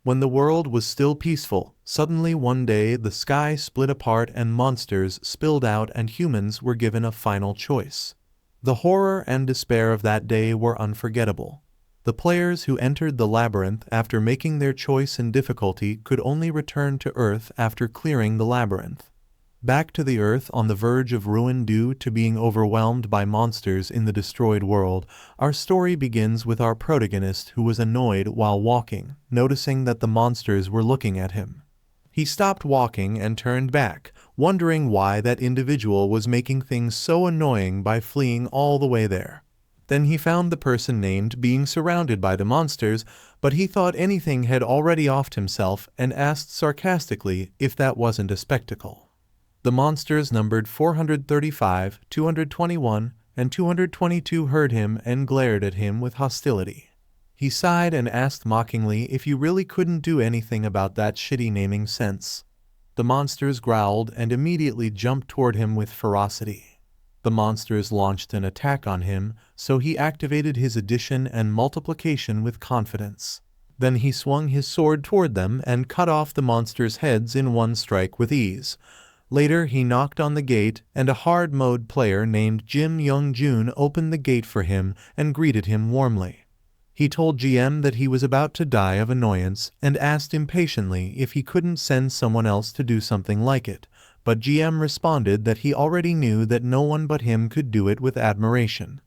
When the world was still peaceful, suddenly one day the sky split apart and monsters spilled out and humans were given a final choice. The horror and despair of that day were unforgettable. The players who entered the labyrinth after making their choice in difficulty could only return to Earth after clearing the labyrinth. Back to the Earth on the verge of ruin due to being overwhelmed by monsters in the destroyed world, our story begins with our protagonist who was annoyed while walking, noticing that the monsters were looking at him. He stopped walking and turned back, wondering why that individual was making things so annoying by fleeing all the way there. Then he found the person named being surrounded by the monsters, but he thought anything had already offed himself and asked sarcastically if that wasn't a spectacle. The monsters numbered 435, 221, and 222 heard him and glared at him with hostility. He sighed and asked mockingly if you really couldn't do anything about that shitty naming sense. The monsters growled and immediately jumped toward him with ferocity. The monsters launched an attack on him, so he activated his addition and multiplication with confidence. Then he swung his sword toward them and cut off the monsters' heads in one strike with ease. Later he knocked on the gate and a hard mode player named Jim Young-jun opened the gate for him and greeted him warmly. He told GM that he was about to die of annoyance and asked impatiently if he couldn't send someone else to do something like it, but GM responded that he already knew that no one but him could do it with admiration.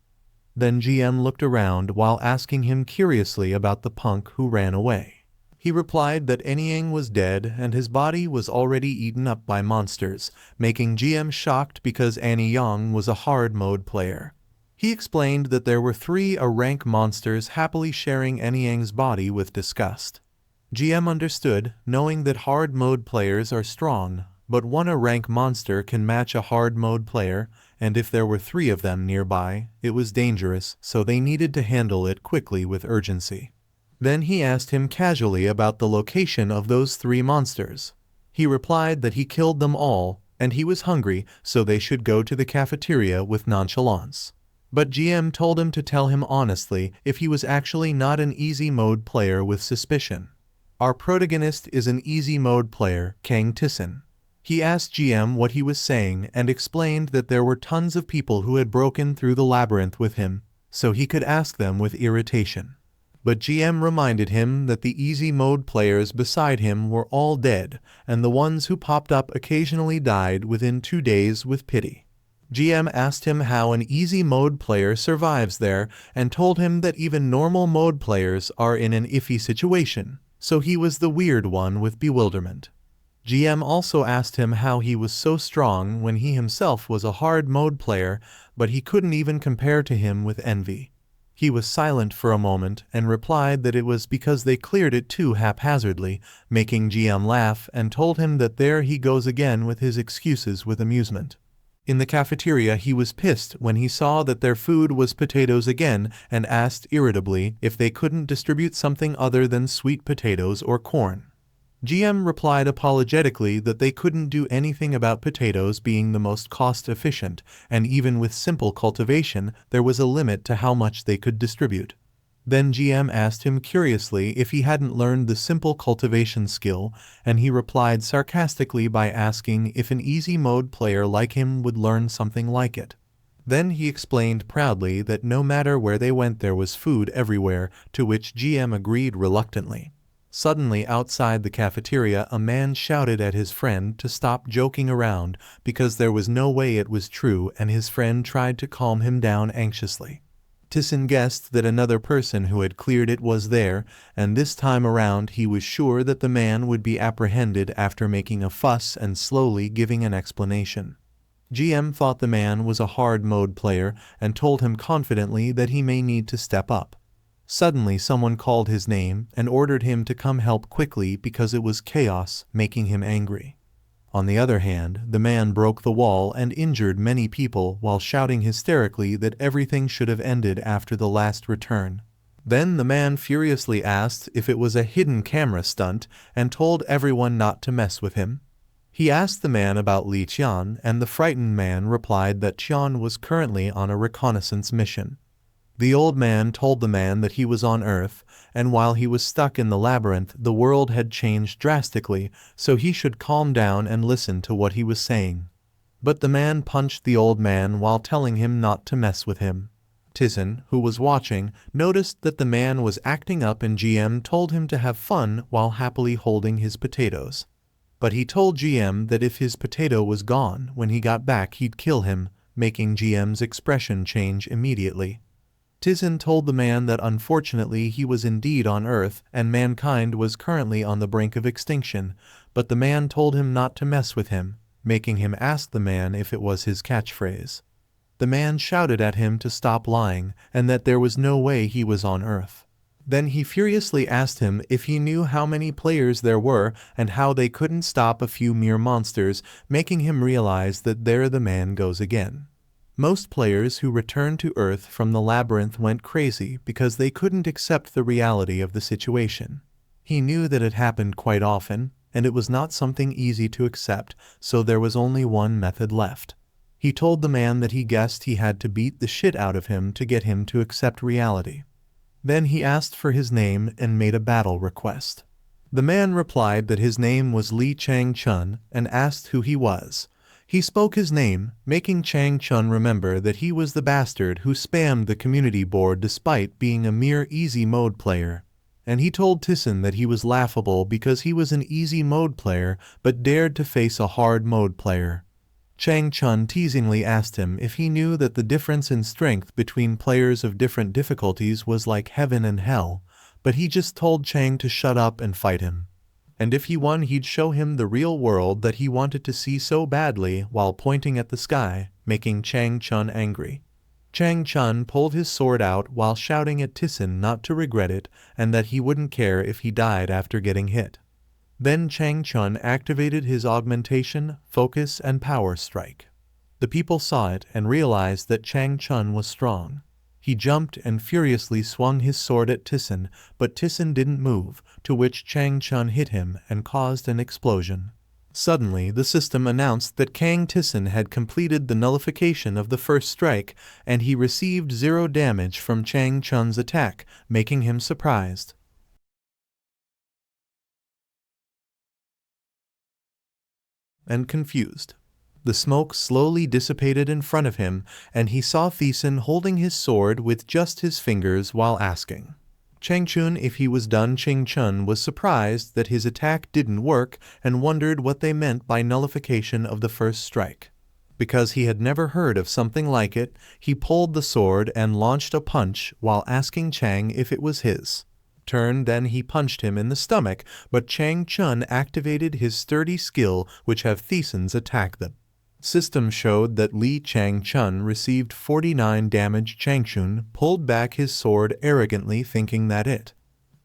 Then GM looked around while asking him curiously about the punk who ran away. He replied that Anyang was dead and his body was already eaten up by monsters, making GM shocked because Annie Yang was a hard mode player. He explained that there were 3 A-rank monsters happily sharing Anyang's body with disgust. GM understood, knowing that hard mode players are strong, but one A-rank monster can match a hard mode player, and if there were 3 of them nearby, it was dangerous, so they needed to handle it quickly with urgency. Then he asked him casually about the location of those 3 monsters. He replied that he killed them all, and he was hungry, so they should go to the cafeteria with nonchalance. But GM told him to tell him honestly if he was actually not an easy mode player with suspicion. Our protagonist is an easy mode player, Kang TaeSan. He asked GM what he was saying and explained that there were tons of people who had broken through the labyrinth with him, so he could ask them with irritation. But GM reminded him that the easy mode players beside him were all dead, and the ones who popped up occasionally died within 2 days with pity. GM asked him how an easy mode player survives there and told him that even normal mode players are in an iffy situation, so he was the weird one with bewilderment. GM also asked him how he was so strong when he himself was a hard mode player, but he couldn't even compare to him with envy. He was silent for a moment and replied that it was because they cleared it too haphazardly, making GM laugh and told him that there he goes again with his excuses with amusement. In the cafeteria he was pissed when he saw that their food was potatoes again and asked irritably if they couldn't distribute something other than sweet potatoes or corn. GM replied apologetically that they couldn't do anything about potatoes being the most cost-efficient, and even with simple cultivation there was a limit to how much they could distribute. Then GM asked him curiously if he hadn't learned the simple cultivation skill, and he replied sarcastically by asking if an easy mode player like him would learn something like it. Then he explained proudly that no matter where they went there was food everywhere, to which GM agreed reluctantly. Suddenly outside the cafeteria a man shouted at his friend to stop joking around because there was no way it was true, and his friend tried to calm him down anxiously. TaeSan guessed that another person who had cleared it was there, and this time around he was sure that the man would be apprehended after making a fuss and slowly giving an explanation. GM thought the man was a hard mode player and told him confidently that he may need to step up. Suddenly someone called his name and ordered him to come help quickly because it was chaos, making him angry. On the other hand, the man broke the wall and injured many people while shouting hysterically that everything should have ended after the last return. Then the man furiously asked if it was a hidden camera stunt and told everyone not to mess with him. He asked the man about Li Qian, and the frightened man replied that Qian was currently on a reconnaissance mission. The old man told the man that he was on Earth and while he was stuck in the labyrinth, the world had changed drastically, so he should calm down and listen to what he was saying. But the man punched the old man while telling him not to mess with him. TaeSan, who was watching, noticed that the man was acting up and GM told him to have fun while happily holding his potatoes. But he told GM that if his potato was gone when he got back he'd kill him, making GM's expression change immediately. TaeSan told the man that unfortunately he was indeed on Earth and mankind was currently on the brink of extinction, but the man told him not to mess with him, making him ask the man if it was his catchphrase. The man shouted at him to stop lying and that there was no way he was on Earth. Then he furiously asked him if he knew how many players there were and how they couldn't stop a few mere monsters, making him realize that there the man goes again. Most players who returned to Earth from the labyrinth went crazy because they couldn't accept the reality of the situation. He knew that it happened quite often, and it was not something easy to accept, so there was only one method left. He told the man that he guessed he had to beat the shit out of him to get him to accept reality. Then he asked for his name and made a battle request. The man replied that his name was Lee Chang-chun and asked who he was. He spoke his name, making Chang-chun remember that he was the bastard who spammed the community board despite being a mere easy mode player. And he told TaeSan that he was laughable because he was an easy mode player but dared to face a hard mode player. Chang-chun teasingly asked him if he knew that the difference in strength between players of different difficulties was like heaven and hell, but he just told Chang to shut up and fight him. And if he won he'd show him the real world that he wanted to see so badly while pointing at the sky, making Chang-chun angry. Chang-chun pulled his sword out while shouting at TaeSan not to regret it and that he wouldn't care if he died after getting hit. Then Chang-chun activated his augmentation, focus, and power strike. The people saw it and realized that Chang-chun was strong. He jumped and furiously swung his sword at TaeSan, but TaeSan didn't move, to which Chang-chun hit him and caused an explosion. Suddenly, the system announced that Kang TaeSan had completed the nullification of the first strike, and he received 0 damage from Chang-chun's attack, making him surprised and confused. The smoke slowly dissipated in front of him, and he saw TaeSan holding his sword with just his fingers while asking Chang-chun if he was done. Chang-chun was surprised that his attack didn't work and wondered what they meant by nullification of the first strike. Because he had never heard of something like it, he pulled the sword and launched a punch while asking Chang if it was his turn. Then he punched him in the stomach, but Chang-chun activated his sturdy skill which have TaeSan's attack. The system showed that Lee Chang-chun received 49 damage. Chang-chun pulled back his sword arrogantly, thinking that it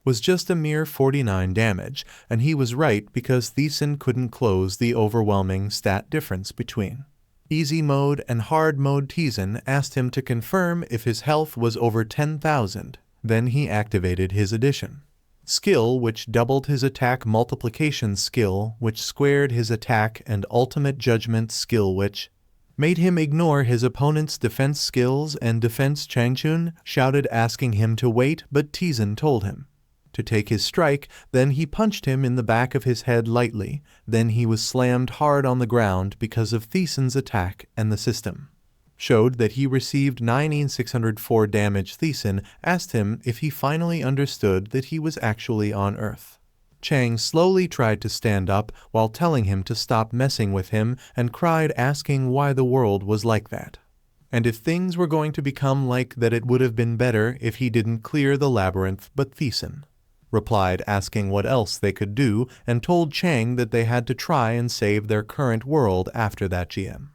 was just a mere 49 damage, and he was right because TaeSan couldn't close the overwhelming stat difference between easy mode and hard mode. TaeSan asked him to confirm if his health was over 10,000. Then he activated his addition skill, which doubled his attack, multiplication skill, which squared his attack, and ultimate judgment skill, which made him ignore his opponent's defense skills and defense. Chang-chun shouted asking him to wait, but TaeSan told him to take his strike. Then he punched him in the back of his head lightly. Then he was slammed hard on the ground because of TaeSan's attack, and the system showed that he received 9,604 damage. TaeSan asked him if he finally understood that he was actually on Earth. Chang slowly tried to stand up while telling him to stop messing with him and cried asking why the world was like that. And if things were going to become like that, it would have been better if he didn't clear the labyrinth. But TaeSan replied asking what else they could do and told Chang that they had to try and save their current world. After that, GM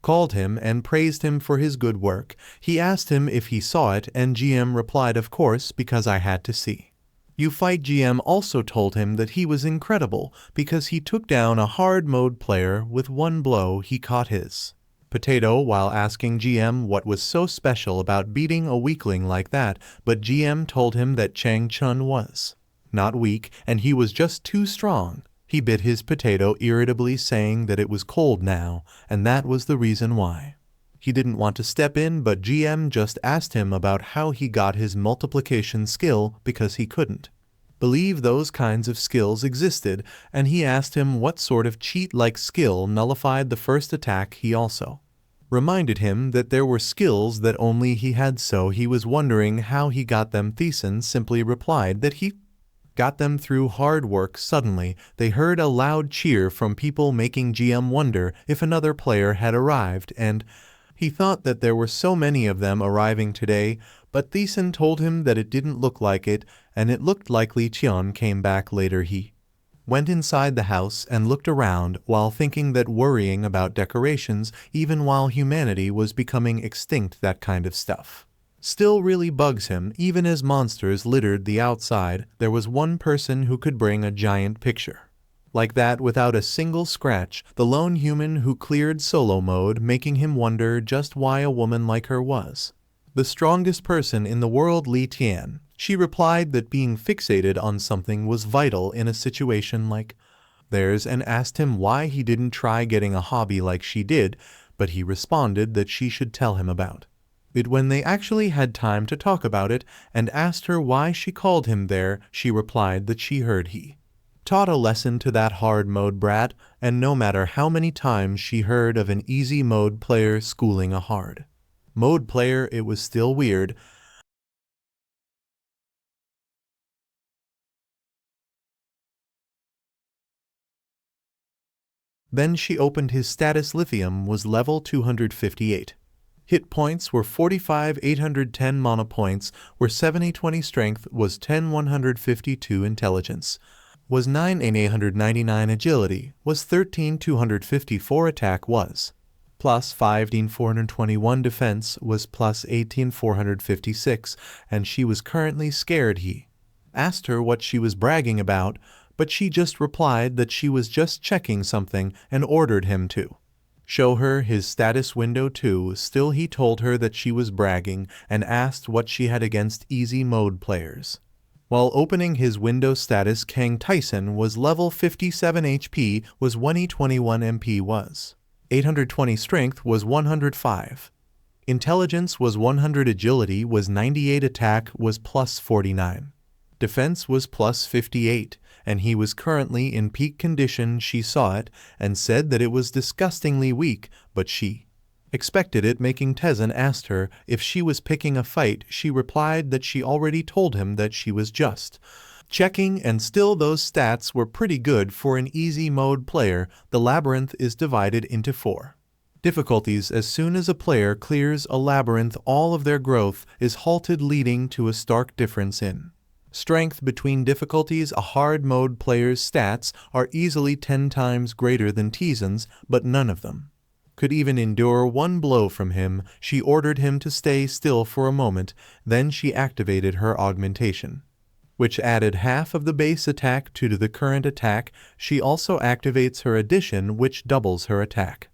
called him and praised him for his good work. He asked him if he saw it, and GM replied, "Of course, because I had to see you fight." GM also told him that he was incredible because he took down a hard mode player with one blow. He caught his potato while asking GM what was so special about beating a weakling like that, but GM told him that Chang-chun was not weak and he was just too strong. He bit his potato irritably, saying that it was cold now, and that was the reason why. He didn't want to step in, but GM just asked him about how he got his multiplication skill because he couldn't believe those kinds of skills existed, and he asked him what sort of cheat-like skill nullified the first attack. He also reminded him that there were skills that only he had, so he was wondering how he got them. TaeSan simply replied that he got them through hard work. Suddenly, they heard a loud cheer from people, making GM wonder if another player had arrived, and he thought that there were so many of them arriving today, but TaeSan told him that it didn't look like it, and it looked likely Cheon came back later. He went inside the house and looked around while thinking that worrying about decorations, even while humanity was becoming extinct, that kind of stuff still really bugs him. Even as monsters littered the outside, there was one person who could bring a giant picture like that without a single scratch, the lone human who cleared solo mode, making him wonder just why a woman like her was the strongest person in the world. Li Tian. She replied that being fixated on something was vital in a situation like theirs, and asked him why he didn't try getting a hobby like she did, but he responded that she should tell him about it when they actually had time to talk about it, and asked her why she called him there. She replied that she heard he taught a lesson to that hard mode brat, and no matter how many times she heard of an easy mode player schooling a hard mode player, it was still weird. Then she opened his status. Lithium was level 258. Hit points were 45, 810 mana points were 70, 20 strength was 10, 152 intelligence was 9, and 899 agility was 13, 254 attack was plus 15, 421 defense was plus 18, 456, and she was currently scared. He asked her what she was bragging about, but she just replied that she was just checking something and ordered him to show her his status window too. Still, he told her that she was bragging and asked what she had against easy mode players. While opening his window status, Kang TaeSan was level 57, HP was 1E21, MP was 820, strength was 105, intelligence was 100, agility was 98, attack was plus 49, defense was plus 58, and he was currently in peak condition. She saw it and said that it was disgustingly weak, but she expected it, making TaeSan asked her if she was picking a fight. She replied that she already told him that she was just checking, and still those stats were pretty good for an easy mode player. The Labyrinth is divided into 4 difficulties. As soon as a player clears a labyrinth, all of their growth is halted, leading to a stark difference in strength between difficulties. A hard mode player's stats are easily 10 times greater than TaeSan's, but none of them could even endure one blow from him. She ordered him to stay still for a moment, then she activated her augmentation, which added half of the base attack to the current attack. She also activates her addition, which doubles her attack,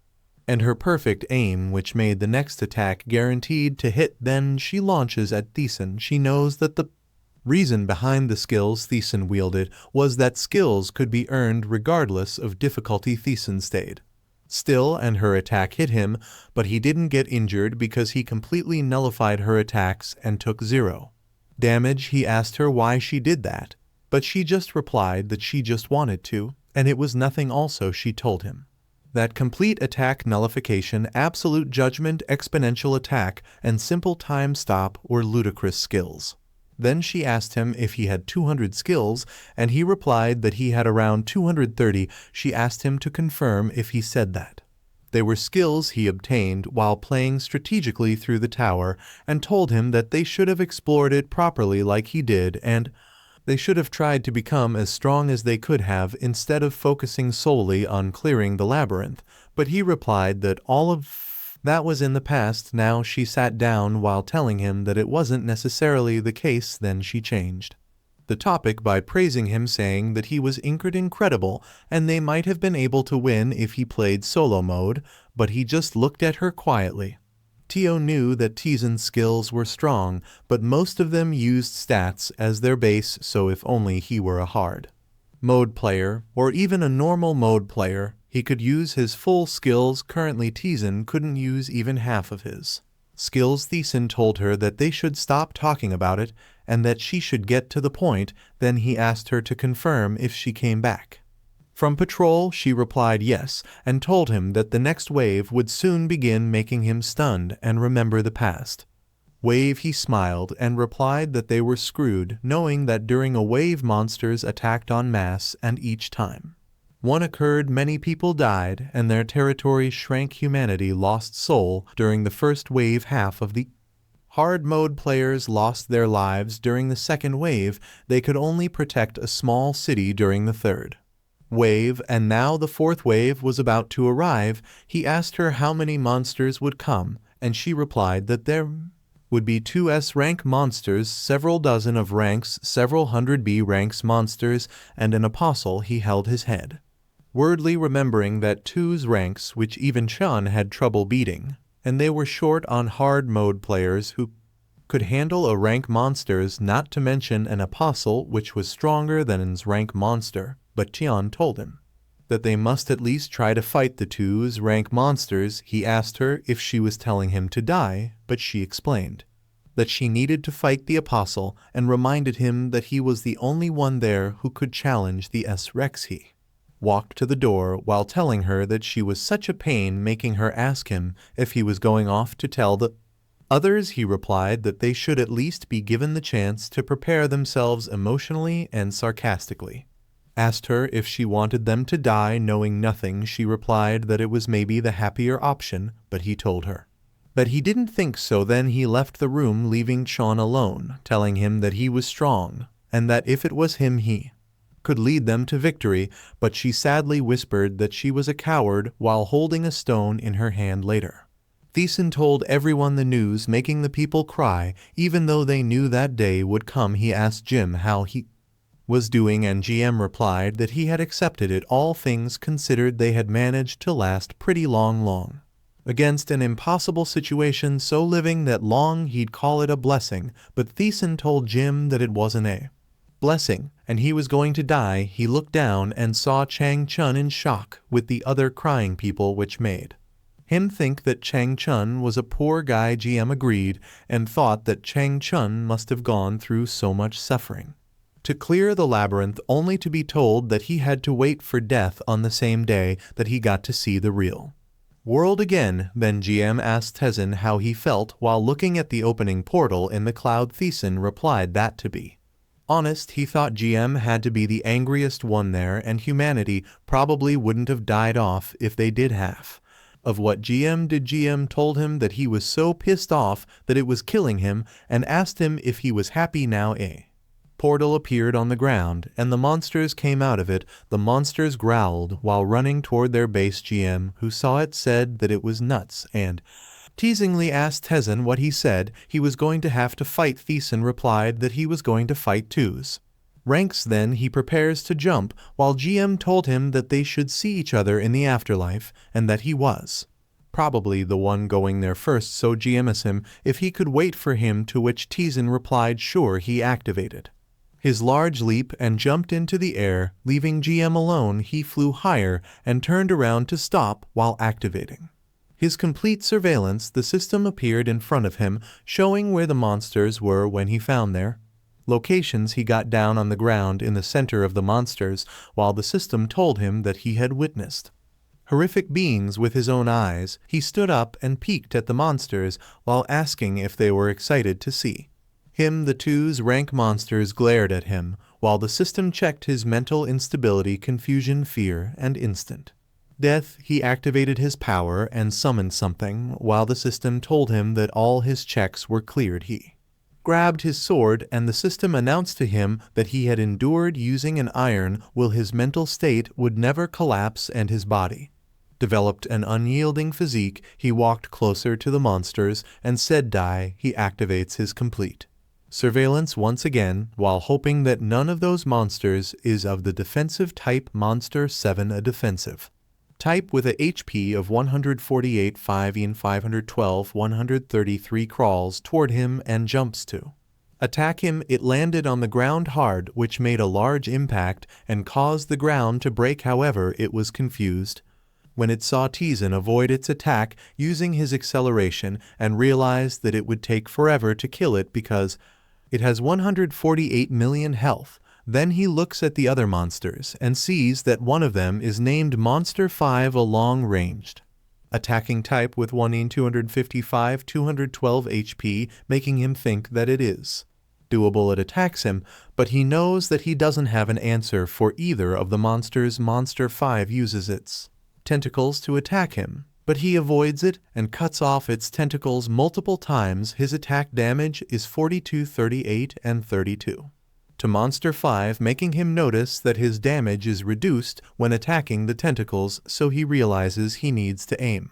and her perfect aim, which made the next attack guaranteed to hit. Then she launches at TaeSan. She knows that the reason behind the skills TaeSan wielded was that skills could be earned regardless of difficulty. TaeSan stayed still and her attack hit him, but he didn't get injured because he completely nullified her attacks and took 0 damage. He asked her why she did that, but she just replied that she just wanted to, and it was nothing. Also, she told him that complete attack nullification, absolute judgment, exponential attack, and simple time stop were ludicrous skills. Then she asked him if he had 200 skills, and he replied that he had around 230. She asked him to confirm if he said that they were skills he obtained while playing strategically through the tower, and told him that they should have explored it properly like he did, and they should have tried to become as strong as they could have instead of focusing solely on clearing the labyrinth. But he replied that all of that was in the past. Now she sat down while telling him that it wasn't necessarily the case. Then she changed the topic by praising him, saying that he was incredible and they might have been able to win if he played solo mode, but he just looked at her quietly. Teo knew that TaeSan's skills were strong, but most of them used stats as their base, so if only he were a hard mode player, or even a normal mode player, He could use his full skills. Currently TaeSan couldn't use even half of his skills. TaeSan told her that they should stop talking about it and that she should get to the point. Then he asked her to confirm if she came back from patrol. She replied yes, and told him that the next wave would soon begin, making him stunned and remember the past wave. He smiled and replied that they were screwed, knowing that during a wave monsters attacked en masse, and each time one occurred many people died and their territory shrank. Humanity lost soul during the first wave. Half of the hard mode players lost their lives during the second wave. They could only protect a small city during the third wave, and now the fourth wave was about to arrive. He asked her how many monsters would come, and she replied that there would be 2 S-rank monsters, several dozen of ranks, several hundred B-ranks monsters, and an apostle. He held his head, wordly remembering that 2's ranks, which even Chun had trouble beating, and they were short on hard mode players who could handle a rank monsters, not to mention an apostle which was stronger than his rank monster. But Chun told him that they must at least try to fight the 2's rank monsters. He asked her if she was telling him to die, but she explained that she needed to fight the apostle and reminded him that he was the only one there who could challenge the S-Rex. He walked to the door while telling her that she was such a pain, making her ask him if he was going off to tell the others. He replied that they should at least be given the chance to prepare themselves emotionally, and sarcastically asked her if she wanted them to die knowing nothing. She replied that it was maybe the happier option, but he told her that he didn't think so. Then he left the room, leaving Chun alone, telling him that he was strong and that if it was him he could lead them to victory. But she sadly whispered that she was a coward while holding a stone in her hand. Later TaeSan told everyone the news, making the people cry, even though they knew that day would come. He asked Jim how he was doing, and GM replied that he had accepted it. All things considered, they had managed to last pretty long against an impossible situation, so living that long he'd call it a blessing. But TaeSan told Jim that it wasn't a blessing and he was going to die. He looked down and saw Chang Chun in shock with the other crying people, which made him think that Chang Chun was a poor guy. GM agreed and thought that Chang Chun must have gone through so much suffering to clear the labyrinth, only to be told that he had to wait for death on the same day that he got to see the real world again. Then GM asked TaeSan how he felt while looking at the opening portal in the cloud. TaeSan replied that, to be honest, he thought GM had to be the angriest one there, and humanity probably wouldn't have died off if they did half of what GM did. GM told him that he was so pissed off that it was killing him, and asked him if he was happy now. A portal appeared on the ground, and the monsters came out of it. The monsters growled while running toward their base. GM, who saw it, said that it was nuts, and teasingly asked TaeSan what he said. He was going to have to fight. TaeSan replied that he was going to fight 2's ranks. Then he prepares to jump, while GM told him that they should see each other in the afterlife, and that he was probably the one going there first, so GM asked him if he could wait for him, to which TaeSan replied sure. He activated his large leap and jumped into the air, leaving GM alone. He flew higher and turned around to stop while activating his complete surveillance. The system appeared in front of him, showing where the monsters were when he found their locations. He got down on the ground in the center of the monsters, while the system told him that he had witnessed horrific beings with his own eyes. He stood up and peeked at the monsters while asking if they were excited to see him. The 2's rank monsters glared at him, while the system checked his mental instability, confusion, fear, and instant death. He activated his power and summoned something, while the system told him that all his checks were cleared. He grabbed his sword, and the system announced to him that he had endured using an iron will. His mental state would never collapse, and his body developed an unyielding physique. He walked closer to the monsters and said die. He activates his complete surveillance once again, while hoping that none of those monsters is of the defensive type. Monster 7, a defensive type with a HP of 148, 5 in 512, 133, crawls toward him and jumps to attack him. It landed on the ground hard, which made a large impact and caused the ground to break. However, it was confused when it saw TaeSan avoid its attack using his acceleration and realized that it would take forever to kill it because it has 148 million health. Then he looks at the other monsters and sees that one of them is named Monster 5, a long-ranged attacking type with 1 in 212 HP, making him think that it is doable. It attacks him, but he knows that he doesn't have an answer for either of the monsters. Monster 5 uses its tentacles to attack him, but he avoids it and cuts off its tentacles multiple times. His attack damage is 42, 38, and 32 to Monster 5, making him notice that his damage is reduced when attacking the tentacles, so he realizes he needs to aim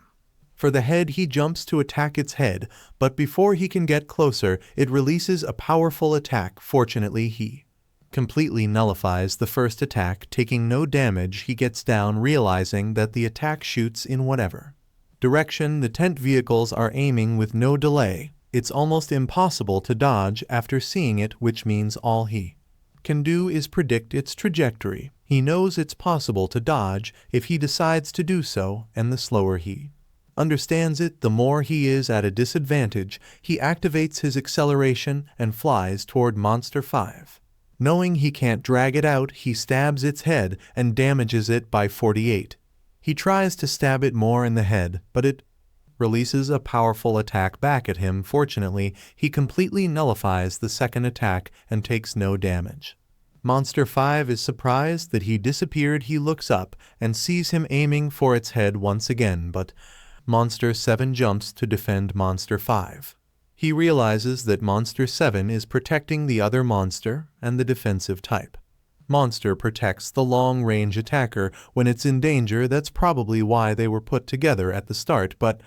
for the head. He jumps to attack its head, but before he can get closer, it releases a powerful attack. Fortunately, he completely nullifies the first attack, taking no damage. He gets down, realizing that the attack shoots in whatever direction the tent vehicles are aiming with no delay. It's almost impossible to dodge after seeing it, which means all he can do is predict its trajectory. He knows it's possible to dodge if he decides to do so, and the slower he understands it, the more he is at a disadvantage. He activates his acceleration and flies toward Monster 5. Knowing he can't drag it out, he stabs its head and damages it by 48. He tries to stab it more in the head, but it releases a powerful attack back at him. Fortunately, he completely nullifies the second attack and takes no damage. Monster 5 is surprised that he disappeared. He looks up and sees him aiming for its head once again, but Monster 7 jumps to defend Monster 5. He realizes that Monster 7 is protecting the other monster and the defensive type monster protects the long-range attacker when it's in danger. That's probably why they were put together at the start, but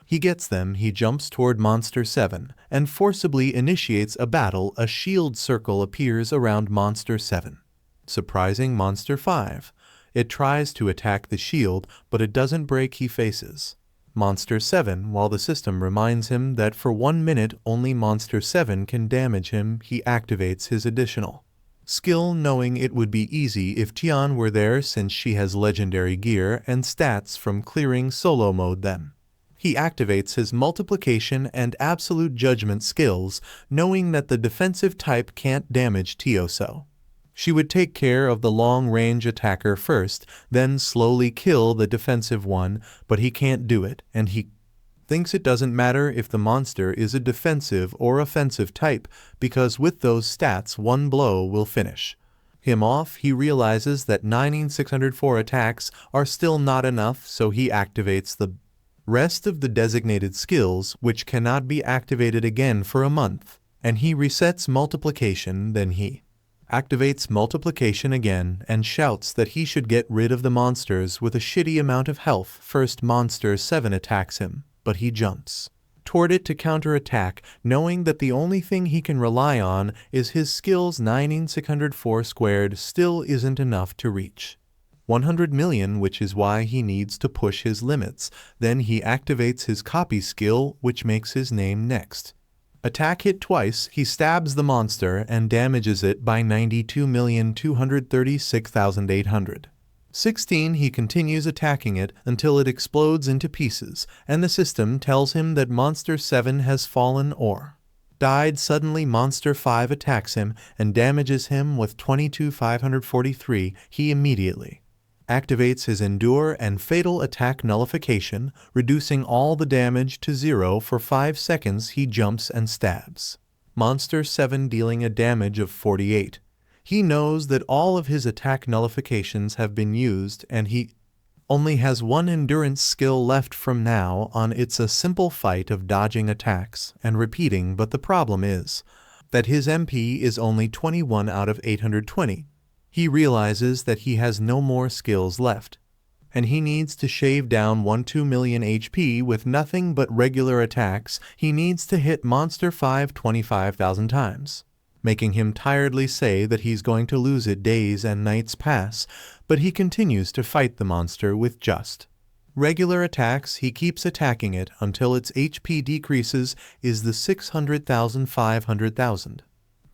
he gets them. He jumps toward Monster 7 and forcibly initiates a battle. A shield circle appears around Monster 7, surprising Monster 5. It tries to attack the shield, but it doesn't break. He faces Monster 7 while the system reminds him that for 1 minute only Monster 7 can damage him. He activates his additional skill, knowing it would be easy if TaeSan were there since she has legendary gear and stats from clearing solo mode. Then he activates his multiplication and absolute judgment skills, knowing that the defensive type can't damage TaeSan. She would take care of the long-range attacker first, then slowly kill the defensive one, but he can't do it, and he thinks it doesn't matter if the monster is a defensive or offensive type, because with those stats, one blow will finish him off. He realizes that 9,604 attacks are still not enough, so he activates the rest of the designated skills, which cannot be activated again for a month, and he resets multiplication. Then he activates multiplication again and shouts that he should get rid of the monsters with a shitty amount of health. First, Monster 7 attacks him, but he jumps toward it to counterattack, knowing that the only thing he can rely on is his skills. 9,604 squared still isn't enough to reach 100 million, which is why he needs to push his limits. Then he activates his copy skill, which makes his name next attack hit twice. He stabs the monster and damages it by 92,236,816. He continues attacking it until it explodes into pieces, and the system tells him that Monster 7 has fallen or died. Suddenly, Monster 5 attacks him and damages him with 22,543. He immediately activates his Endure and Fatal Attack Nullification, reducing all the damage to 0 for 5 seconds. He jumps and stabs Monster 7, dealing a damage of 48. He knows that all of his attack nullifications have been used, and he only has one endurance skill left from now on. It's a simple fight of dodging attacks and repeating, but the problem is that his MP is only 21 out of 820. He realizes that he has no more skills left, and he needs to shave down 2 million HP with nothing but regular attacks. He needs to hit Monster 5 25,000 times, making him tiredly say that he's going to lose it. Days and nights pass, but he continues to fight the monster with just regular attacks. He keeps attacking it until its HP decreases is the 600,000, 500,000.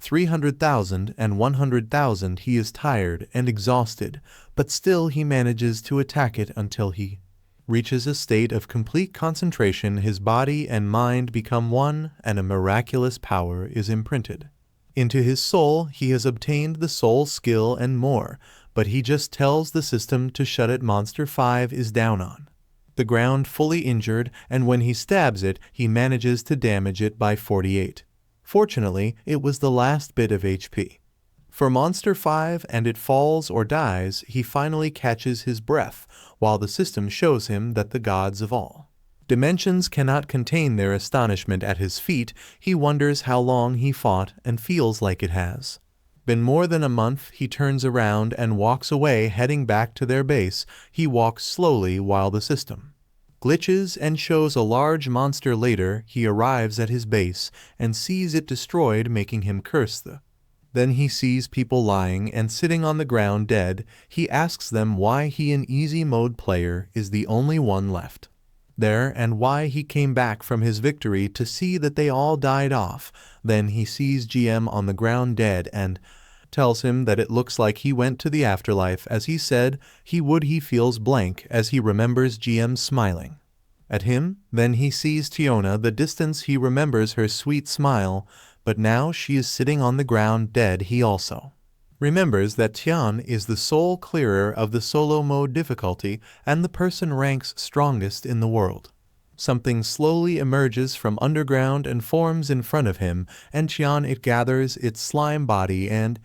300,000 and 100,000. He is tired and exhausted, but still he manages to attack it until he reaches a state of complete concentration, his body and mind become one, and a miraculous power is imprinted. Into his soul he has obtained the soul skill and more, but he just tells the system to shut it. Monster 5 is down on the ground, fully injured, and when he stabs it, he manages to damage it by 48. Fortunately, it was the last bit of HP for Monster 5, and it falls or dies. He finally catches his breath, while the system shows him that the gods of all dimensions cannot contain their astonishment at his feat. He wonders how long he fought and feels like it has been more than a month. He turns around and walks away, heading back to their base. He walks slowly while the system glitches and shows a large monster. Later, he arrives at his base and sees it destroyed, making him curse the. Then he sees people lying and sitting on the ground dead. He asks them why he, an easy mode player, is the only one left there and why he came back from his victory to see that they all died off. Then he sees GM on the ground dead and tells him that it looks like he went to the afterlife as he said he would. He feels blank as he remembers GM smiling at him. Then he sees Tiona the distance. He remembers her sweet smile, but now she is sitting on the ground dead. He also remembers that Tian is the soul clearer of the solo mode difficulty and the person ranks strongest in the world. Something slowly emerges from underground and forms in front of him, and Tian, it gathers its slime body and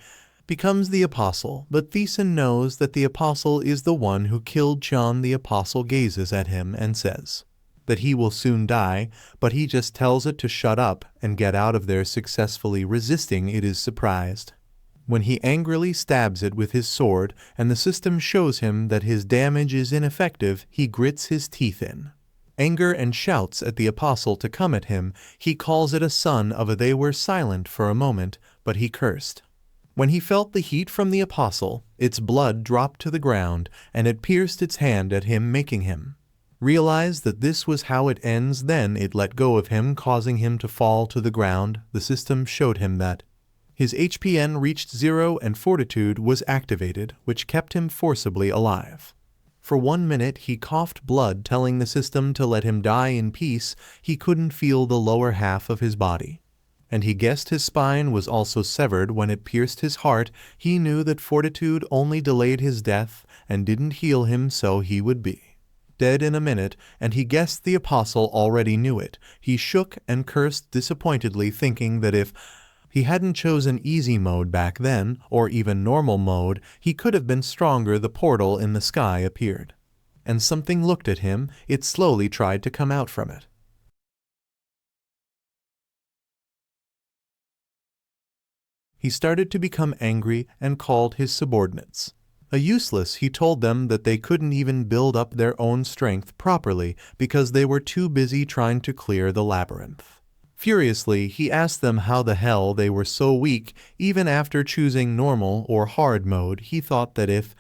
becomes the apostle. But TaeSan knows that the apostle is the one who killed Tian. The apostle gazes at him and says that he will soon die, but he just tells it to shut up and get out of there. Successfully resisting, it is surprised when he angrily stabs it with his sword, and the system shows him that his damage is ineffective. He grits his teeth in anger and shouts at the apostle to come at him. He calls it a son of a. They were silent for a moment, but he cursed when he felt the heat from the apostle. Its blood dropped to the ground, and it pierced its hand at him, making him realize that this was how it ends. Then it let go of him, causing him to fall to the ground. The system showed him that his HPN reached 0 and fortitude was activated, which kept him forcibly alive. For 1 minute he coughed blood, telling the system to let him die in peace. He couldn't feel the lower half of his body, and he guessed his spine was also severed when it pierced his heart. He knew that fortitude only delayed his death and didn't heal him, so he would be dead in a minute, and he guessed the apostle already knew it. He shook and cursed disappointedly, thinking that if he hadn't chosen easy mode back then, or even normal mode, he could have been stronger. The portal in the sky appeared, and something looked at him. It slowly tried to come out from it. He started to become angry and called his subordinates a useless. He told them that they couldn't even build up their own strength properly because they were too busy trying to clear the labyrinth. Furiously, he asked them how the hell they were so weak. Even after choosing normal or hard mode, he thought that if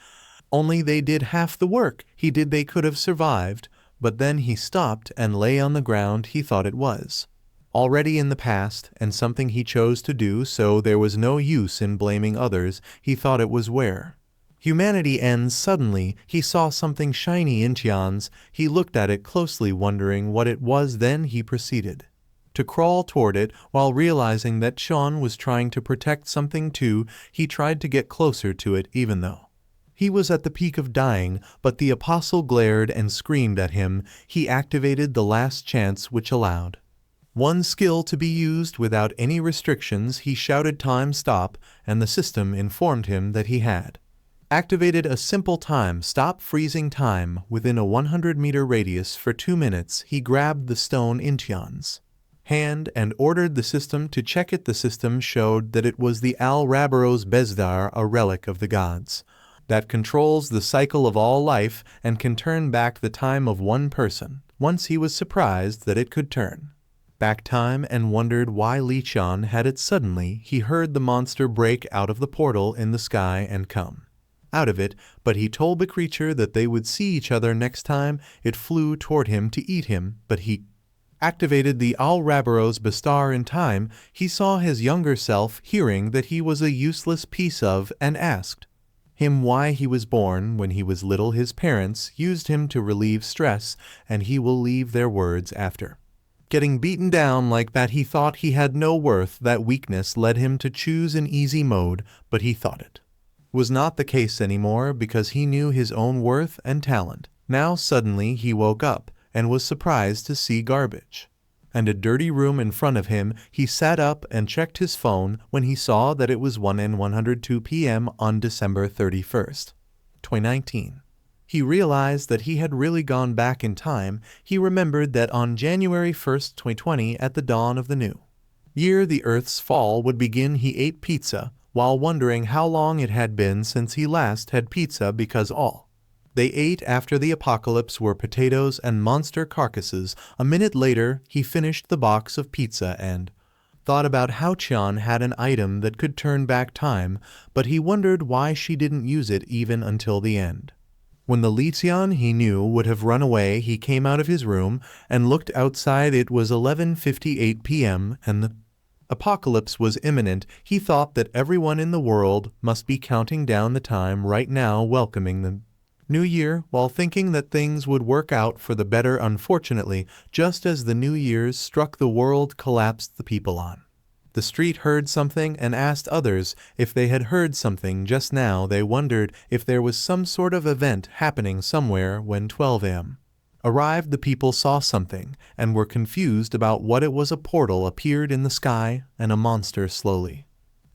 only they did half the work they could have survived. But then he stopped and lay on the ground. He thought it was already in the past and something he chose to do, so there was no use in blaming others. He thought it was where humanity ends. Suddenly, he saw something shiny in Tian's. He looked at it closely, wondering what it was. Then he proceeded to crawl toward it, while realizing that Tian was trying to protect something too. He tried to get closer to it, even though he was at the peak of dying, but the apostle glared and screamed at him. He activated the last chance, which allowed one skill to be used without any restrictions. He shouted time stop, and the system informed him that he had activated a simple time stop freezing time within a 100-meter radius for 2 minutes. He grabbed the stone in Tian's hand and ordered the system to check it. The system showed that it was the Al-Rabaros Bezdar, a relic of the gods that controls the cycle of all life and can turn back the time of one person. Once he was surprised that it could turn back time and wondered why Li Chan had it. Suddenly, he heard the monster break out of the portal in the sky and come out of it, but he told the creature that they would see each other next time. It flew toward him to eat him, but he activated the Al-Rabaros Bastar in time. He saw his younger self, hearing that he was a useless piece of, and asked him why he was born. When he was little, his parents used him to relieve stress, and he will leave their words after. Getting beaten down like that, he thought he had no worth. That weakness led him to choose an easy mode, but he thought it was not the case anymore because he knew his own worth and talent. Now suddenly he woke up and was surprised to see garbage and a dirty room in front of him. He sat up and checked his phone when he saw that it was 1:102 p.m. on December 31st, 2019. He realized that he had really gone back in time. He remembered that on January 1st, 2020, at the dawn of the new year, the Earth's fall would begin. He ate pizza while wondering how long it had been since he last had pizza because all they ate after the apocalypse were potatoes and monster carcasses. A minute later, he finished the box of pizza and thought about how Cheon had an item that could turn back time, but he wondered why she didn't use it even until the end. When the Leetion he knew would have run away, he came out of his room and looked outside. It was 11:58 p.m. and the apocalypse was imminent. He thought that everyone in the world must be counting down the time right now, welcoming the new year, while thinking that things would work out for the better. Unfortunately, just as the New Year's struck, the world collapsed. The people on the street heard something and asked others if they had heard something just now. They wondered if there was some sort of event happening somewhere. When 12 a.m. arrived, the people saw something and were confused about what it was. A portal appeared in the sky and a monster slowly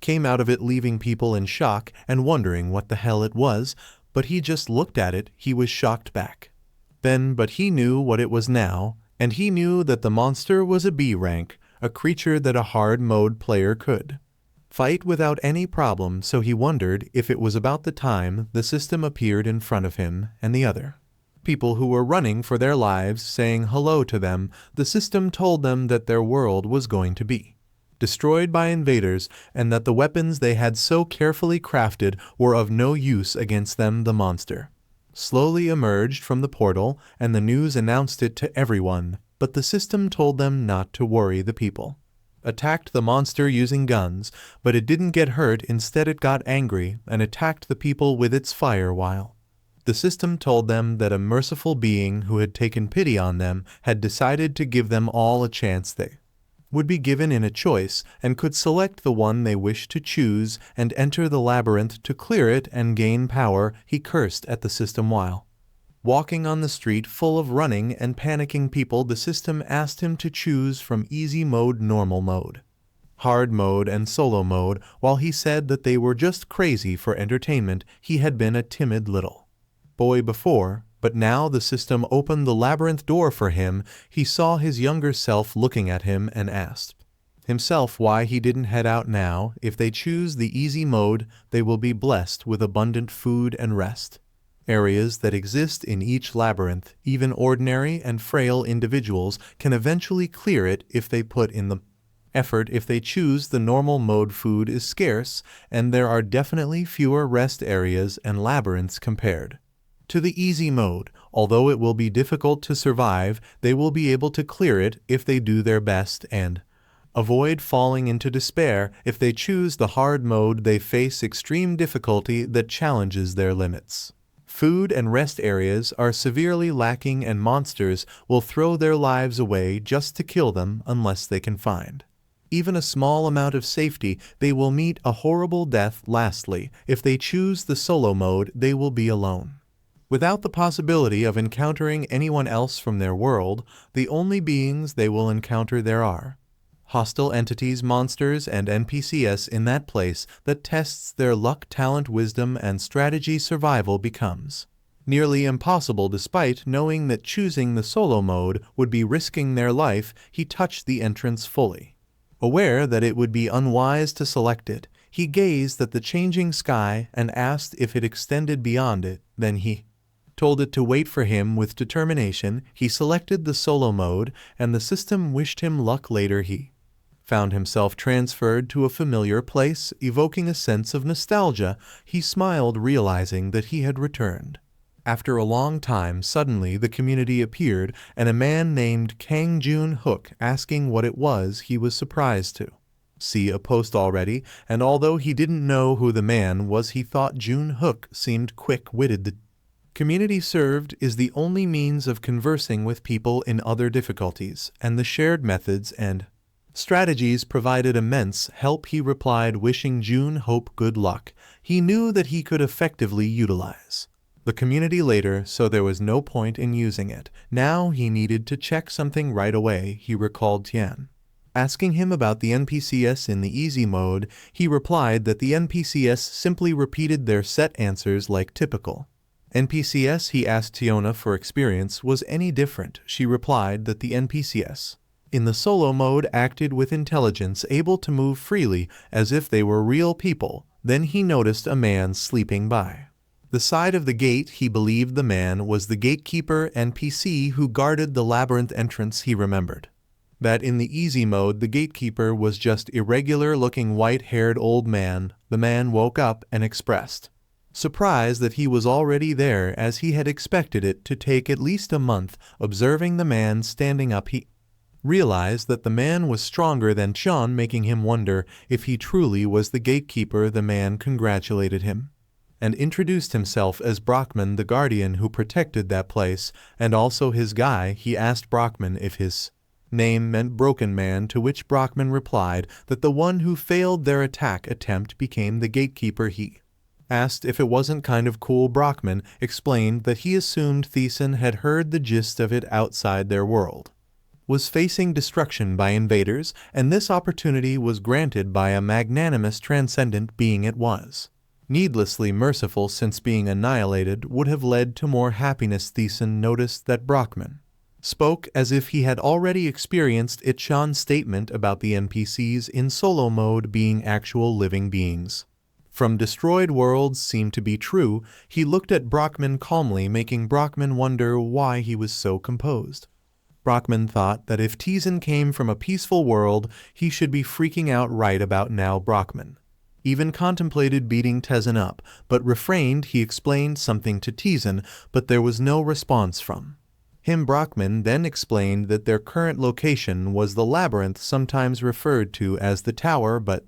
came out of it, leaving people in shock and wondering what the hell it was. But he just looked at it. He was shocked back then, but he knew what it was now, and he knew that the monster was a B rank, a creature that a hard mode player could fight without any problem. So he wondered if it was about the time the system appeared in front of him and the other people who were running for their lives, saying hello to them. The system told them that their world was going to be destroyed by invaders, and that the weapons they had so carefully crafted were of no use against them. The monster slowly emerged from the portal, and the news announced it to everyone, but the system told them not to worry. The people attacked the monster using guns, but it didn't get hurt. Instead, it got angry and attacked the people with its fire, while the system told them that a merciful being who had taken pity on them had decided to give them all a chance. They would be given in a choice and could select the one they wished to choose and enter the labyrinth to clear it and gain power. He cursed at the system while walking on the street full of running and panicking people. The system asked him to choose from easy mode, normal mode, hard mode, and solo mode. While he said that they were just crazy for entertainment, he had been a timid little boy before, but now the system opened the labyrinth door for him. He saw his younger self looking at him and asked himself why he didn't head out now. If they choose the easy mode, they will be blessed with abundant food and rest areas that exist in each labyrinth. Even ordinary and frail individuals can eventually clear it if they put in the effort. If they choose the normal mode, food is scarce, and there are definitely fewer rest areas and labyrinths compared to the easy mode. Although it will be difficult to survive, they will be able to clear it if they do their best and avoid falling into despair. If they choose the hard mode, they face extreme difficulty that challenges their limits. Food and rest areas are severely lacking, and monsters will throw their lives away just to kill them unless they can find even a small amount of safety. They will meet a horrible death. Lastly, if they choose the solo mode, they will be alone, without the possibility of encountering anyone else from their world. The only beings they will encounter there are hostile entities, monsters, and NPCs. In that place that tests their luck, talent, wisdom, and strategy, survival becomes nearly impossible. Despite knowing that choosing the solo mode would be risking their life, he touched the entrance fully aware that it would be unwise to select it. He gazed at the changing sky and asked if it extended beyond it. Then he told it to wait for him with determination. He selected the solo mode, and the system wished him luck. Later he found himself transferred to a familiar place, evoking a sense of nostalgia. He smiled, realizing that he had returned after a long time. Suddenly the community appeared, and a man named Kang Jun-hook asking what it was. He was surprised to see a post already, and although he didn't know who the man was, he thought Jun Hook seemed quick-witted. The community served is the only means of conversing with people in other difficulties, and the shared methods and strategies provided immense help, he replied, wishing Jun Hope good luck. He knew that he could effectively utilize the community later, so there was no point in using it. Now he needed to check something right away, he recalled Tian. Asking him about the NPCs in the easy mode, he replied that the NPCs simply repeated their set answers like typical NPCs. He asked Tiona for experience was any different. She replied that the NPCs in the solo mode acted with intelligence, able to move freely as if they were real people. Then he noticed a man sleeping by the side of the gate. He believed the man was the gatekeeper NPC who guarded the labyrinth entrance. He remembered that in the easy mode the gatekeeper was just irregular-looking white-haired old man. The man woke up and expressed surprise that he was already there, as he had expected it to take at least a month. Observing the man standing up, he realized that the man was stronger than Chan, making him wonder if he truly was the gatekeeper. The man congratulated him and introduced himself as Brockman, the guardian who protected that place, and also his guy. He asked Brockman if his name meant Broken Man, to which Brockman replied that the one who failed their attack attempt became the gatekeeper. He asked if it wasn't kind of cool. Brockman explained that he assumed TaeSan had heard the gist of it outside their world was facing destruction by invaders, and this opportunity was granted by a magnanimous transcendent being. It was needlessly merciful, since being annihilated would have led to more happiness. TaeSan noticed that Brockman spoke as if he had already experienced it. Chan's statement about the NPCs in solo mode being actual living beings from destroyed worlds seemed to be true. He looked at Brockman calmly, making Brockman wonder why he was so composed. Brockman thought that if TaeSan came from a peaceful world, he should be freaking out right about now. Brockman even contemplated beating TaeSan up, but refrained. He explained something to TaeSan, but there was no response from him. Brockman then explained that their current location was the Labyrinth, sometimes referred to as the Tower, but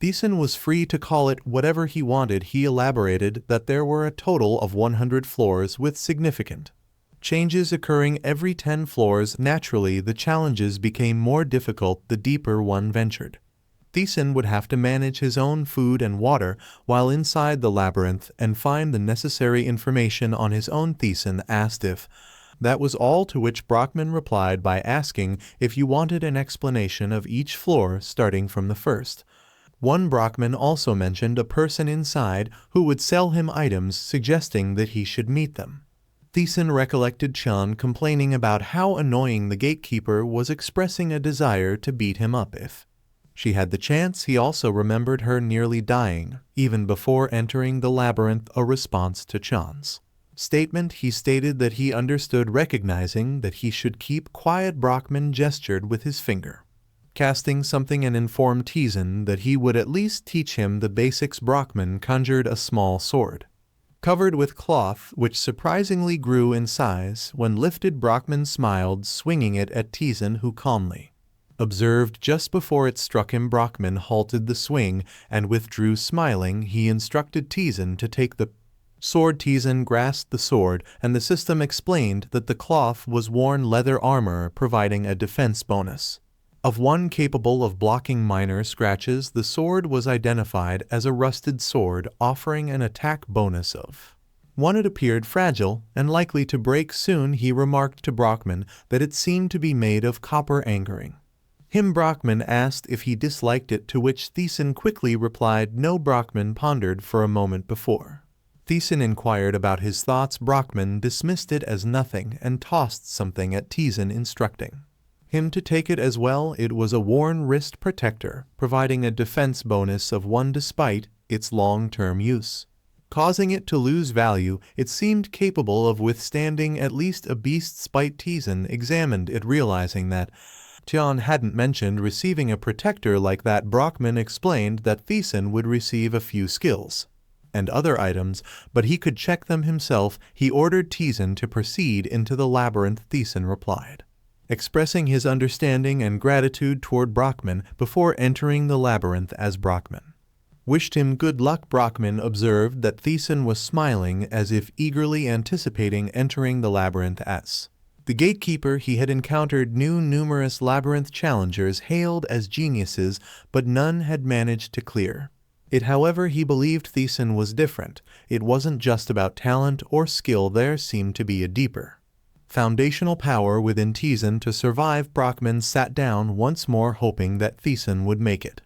TaeSan was free to call it whatever he wanted. He elaborated that there were a total of 100 floors with significant changes occurring every 10 floors. Naturally, the challenges became more difficult the deeper one ventured. TaeSan would have to manage his own food and water while inside the labyrinth and find the necessary information on his own. TaeSan asked if that was all, to which Brockman replied by asking if you wanted an explanation of each floor starting from the first one. Brockman also mentioned a person inside who would sell him items, suggesting that he should meet them. TaeSan recollected Chan complaining about how annoying the gatekeeper was, expressing a desire to beat him up if she had the chance. He also remembered her nearly dying even before entering the labyrinth. A response to Chan's statement, he stated that he understood, recognizing that he should keep quiet. Brockman gestured with his finger, casting something, and informed TaeSan that he would at least teach him the basics. Brockman conjured a small sword covered with cloth, which surprisingly grew in size when lifted. Brockman smiled, swinging it at TaeSan, who calmly observed just before it struck him. Brockman halted the swing and withdrew, smiling. He instructed TaeSan to take the sword. TaeSan grasped the sword, and the system explained that the cloth was worn leather armor, providing a defense bonus of 1 capable of blocking minor scratches. The sword was identified as a rusted sword, offering an attack bonus of 1. It appeared fragile and likely to break soon. He remarked to Brockman that it seemed to be made of copper. Angering him, Brockman asked if he disliked it, to which TaeSan quickly replied no. Brockman pondered for a moment before TaeSan inquired about his thoughts. Brockman dismissed it as nothing and tossed something at TaeSan, instructing him to take it as well. It was a worn wrist protector, providing a defense bonus of 1 despite its long-term use, causing it to lose value. It seemed capable of withstanding at least a beast's bite. TaeSan examined it, realizing that Tian hadn't mentioned receiving a protector like that. Brockman explained that TaeSan would receive a few skills and other items, but he could check them himself. He ordered TaeSan to proceed into the labyrinth. TaeSan replied expressing his understanding and gratitude toward Brockman before entering the labyrinth as Brockman wished him good luck. Brockman observed that TaeSan was smiling as if eagerly anticipating entering the labyrinth as the gatekeeper. He had encountered numerous labyrinth challengers hailed as geniuses, but none had managed to clear it. However, he believed TaeSan was different. It wasn't just about talent or skill, there seemed to be a deeper foundational power within TaeSan to survive. Brockman sat down once more, hoping that TaeSan would make it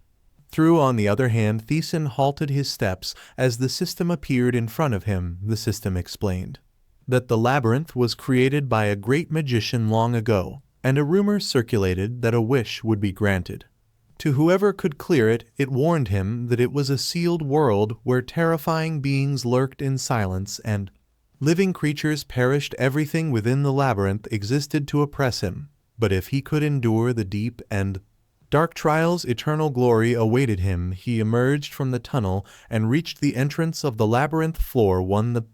through. On the other hand, TaeSan halted his steps as the system appeared in front of him. The system explained that the labyrinth was created by a great magician long ago, and a rumor circulated that a wish would be granted to whoever could clear it. It warned him that it was a sealed world where terrifying beings lurked in silence and living creatures perished. Everything within the labyrinth existed to oppress him, but if he could endure the deep and dark trials, eternal glory awaited him. He emerged from the tunnel and reached the entrance of the labyrinth floor 1. The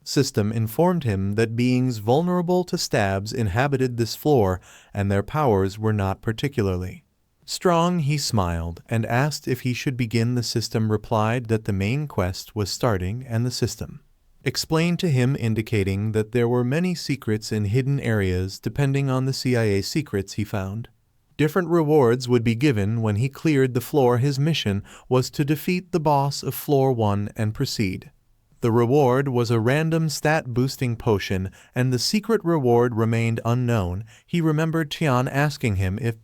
system informed him that beings vulnerable to stabs inhabited this floor, and their powers were not particularly strong. He smiled and asked if he should begin. The system replied that the main quest was starting, and the system explained to him, indicating that there were many secrets in hidden areas. Depending on the CIA secrets he found, different rewards would be given when he cleared the floor. His mission was to defeat the boss of floor 1 and proceed. The reward was a random stat-boosting potion, and the secret reward remained unknown. He remembered Tian asking him if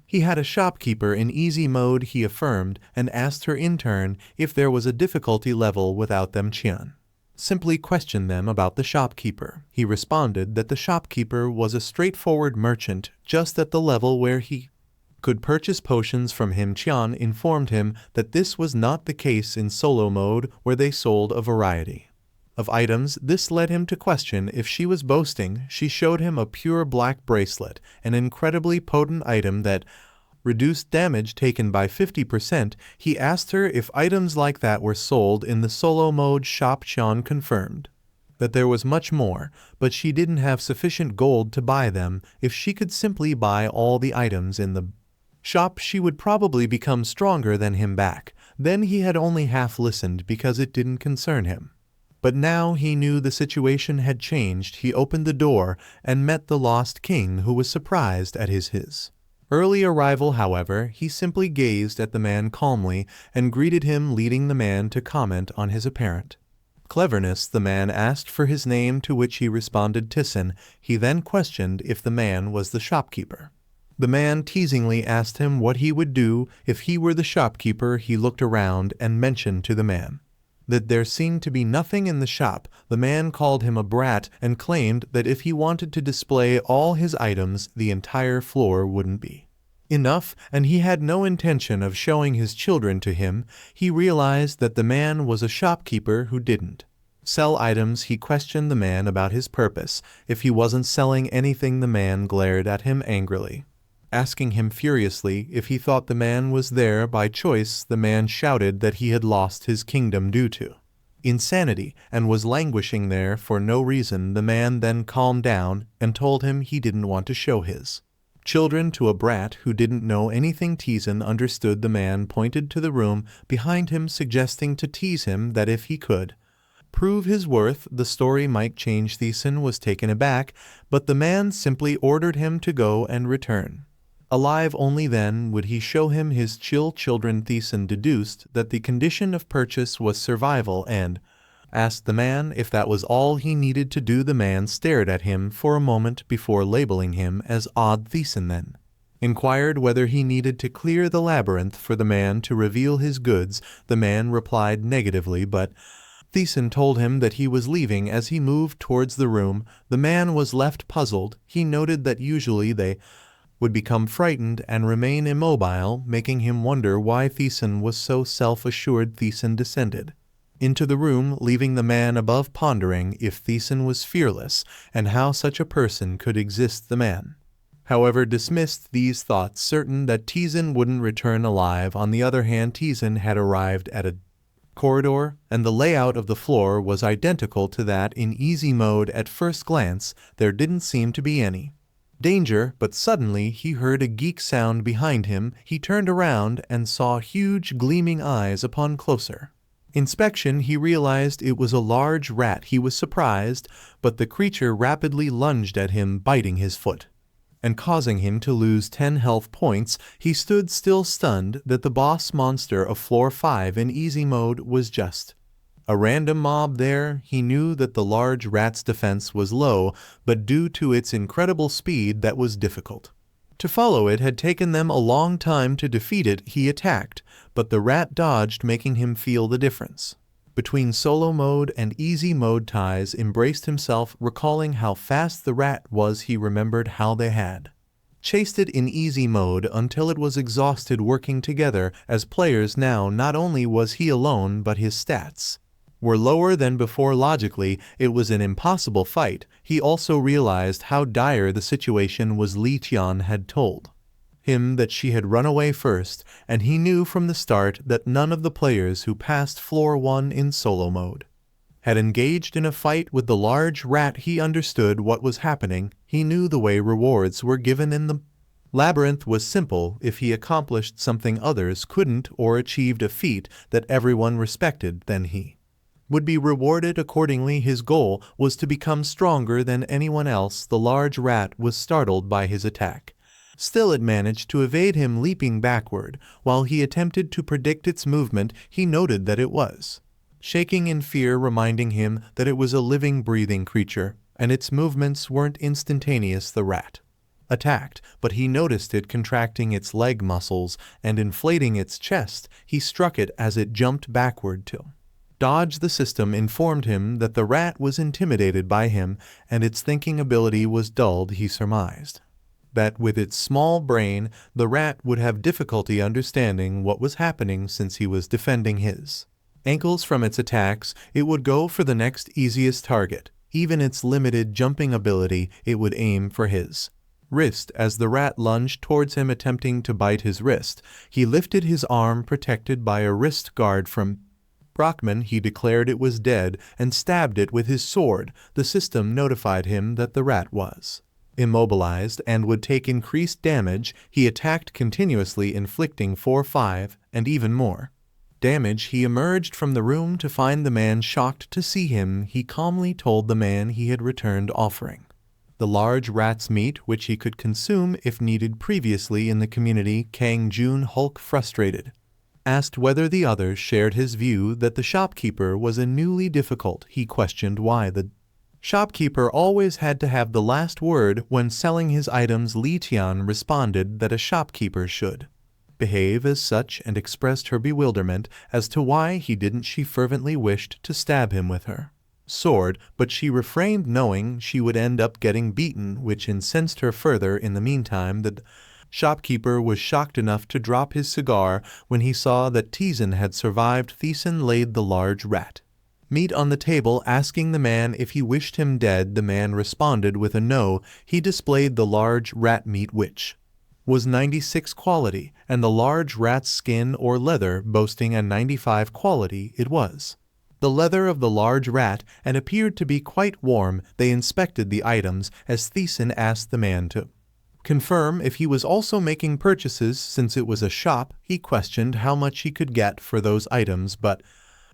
he had a shopkeeper in easy mode. He affirmed and asked her in turn if there was a difficulty level without them. Tian simply questioned them about the shopkeeper. He responded that the shopkeeper was a straightforward merchant just at the level where he could purchase potions from him. Tian informed him that this was not the case in solo mode, where they sold a variety of items. This led him to question if she was boasting. She showed him a pure black bracelet, an incredibly potent item that reduced damage taken by 50%. He asked her if items like that were sold in the solo mode shop. Tian confirmed that there was much more, but she didn't have sufficient gold to buy them. If she could simply buy all the items in the shop, she would probably become stronger than him back. Then he had only half listened because it didn't concern him. But now he knew the situation had changed. He opened the door and met the Lost King, who was surprised at his early arrival. However, he simply gazed at the man calmly and greeted him, leading the man to comment on his apparent cleverness. The man asked for his name, to which he responded TaeSan. He then questioned if the man was the shopkeeper. The man teasingly asked him what he would do if he were the shopkeeper. He looked around and mentioned to the man that there seemed to be nothing in the shop. The man called him a brat and claimed that if he wanted to display all his items, the entire floor wouldn't be enough, and he had no intention of showing his children to him. He realized that the man was a shopkeeper who didn't sell items. He questioned the man about his purpose. If he wasn't selling anything, the man glared at him angrily, asking him furiously if he thought the man was there by choice. The man shouted that he had lost his kingdom due to insanity and was languishing there for no reason. The man then calmed down and told him he didn't want to show his children to a brat who didn't know anything. TaeSan understood. The man pointed to the room behind him, suggesting to tease him that if he could prove his worth, the story might change. TaeSan was taken aback, but the man simply ordered him to go and return alive. Only then would he show him his children. TaeSan deduced that the condition of purchase was survival and asked the man if that was all he needed to do. The man stared at him for a moment before labeling him as odd. TaeSan then inquired whether he needed to clear the labyrinth for the man to reveal his goods. The man replied negatively, but TaeSan told him that he was leaving. As he moved towards the room, the man was left puzzled. He noted that usually they would become frightened and remain immobile, making him wonder why TaeSan was so self-assured. TaeSan descended into the room, leaving the man above pondering if TaeSan was fearless and how such a person could exist. The man, however, dismissed these thoughts, certain that TaeSan wouldn't return alive. On the other hand, TaeSan had arrived at a corridor, and the layout of the floor was identical to that in easy mode. At first glance, there didn't seem to be any Danger, but suddenly he heard a geek sound behind him. He turned around and saw huge gleaming eyes upon closer inspection. He realized it was a large rat. He was surprised, but the creature rapidly lunged at him, biting his foot and causing him to lose 10 health points. He stood still, stunned that the boss monster of floor 5 in easy mode was just a random mob there. He knew that the large rat's defense was low, but due to its incredible speed, that was difficult to follow. It had taken them a long time to defeat it. He attacked, but the rat dodged, making him feel the difference between solo mode and easy mode. TaeSan embraced himself, recalling how fast the rat was. He remembered how they had chased it in easy mode until it was exhausted working together as players. Now not only was he alone, but his stats were lower than before. Logically, it was an impossible fight. He also realized how dire the situation was. Liqian had told him that she had run away first, and he knew from the start that none of the players who passed floor 1 in solo mode had engaged in a fight with the large rat. He understood what was happening. He knew the way rewards were given in the Labyrinth was simple. If he accomplished something others couldn't, or achieved a feat that everyone respected, then he would be rewarded accordingly. His goal was to become stronger than anyone else. The large rat was startled by his attack. Still, it managed to evade him, leaping backward. While he attempted to predict its movement, he noted that it was shaking in fear, reminding him that it was a living, breathing creature, and its movements weren't instantaneous. The rat attacked, but he noticed it contracting its leg muscles and inflating its chest. He struck it as it jumped backward to dodge. The system informed him that the rat was intimidated by him, and its thinking ability was dulled. He surmised that with its small brain, the rat would have difficulty understanding what was happening since he was defending his ankles from its attacks. It would go for the next easiest target. Even its limited jumping ability, it would aim for his wrist. As the rat lunged towards him, attempting to bite his wrist, he lifted his arm, protected by a wrist guard from Brockman. He declared it was dead and stabbed it with his sword. The system notified him that the rat was immobilized and would take increased damage. He attacked continuously, inflicting 4, 5, and even more damage. He emerged from the room to find the man shocked to see him. He calmly told the man he had returned, offering the large rat's meat, which he could consume if needed. Previously in the community, Kang Jun Hulk, frustrated, asked whether the others shared his view that the shopkeeper was a newly difficult. He questioned why the shopkeeper always had to have the last word when selling his items. Liqian responded that a shopkeeper should behave as such, and expressed her bewilderment as to why he didn't. She fervently wished to stab him with her sword, but she refrained, knowing she would end up getting beaten, which incensed her further. In the meantime, the shopkeeper was shocked enough to drop his cigar when he saw that TaeSan had survived. TaeSan laid the large rat meat on the table, asking the man if he wished him dead. The man responded with a no. He displayed the large rat meat, which was 96 quality, and the large rat's skin or leather boasting a 95 quality. It was the leather of the large rat and appeared to be quite warm. They inspected the items as TaeSan asked the man to confirm if he was also making purchases. Since it was a shop, he questioned how much he could get for those items, but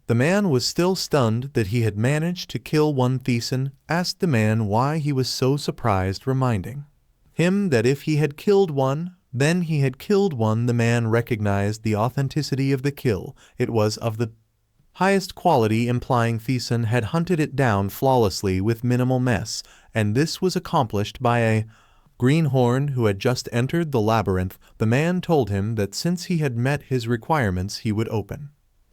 the man was still stunned that he had managed to kill one. TaeSan asked the man why he was so surprised, reminding him that if he had killed one, then he had killed one. The man recognized the authenticity of the kill. It was of the highest quality, implying TaeSan had hunted it down flawlessly with minimal mess, and this was accomplished by a greenhorn who had just entered the labyrinth. The man told him that since he had met his requirements, he would open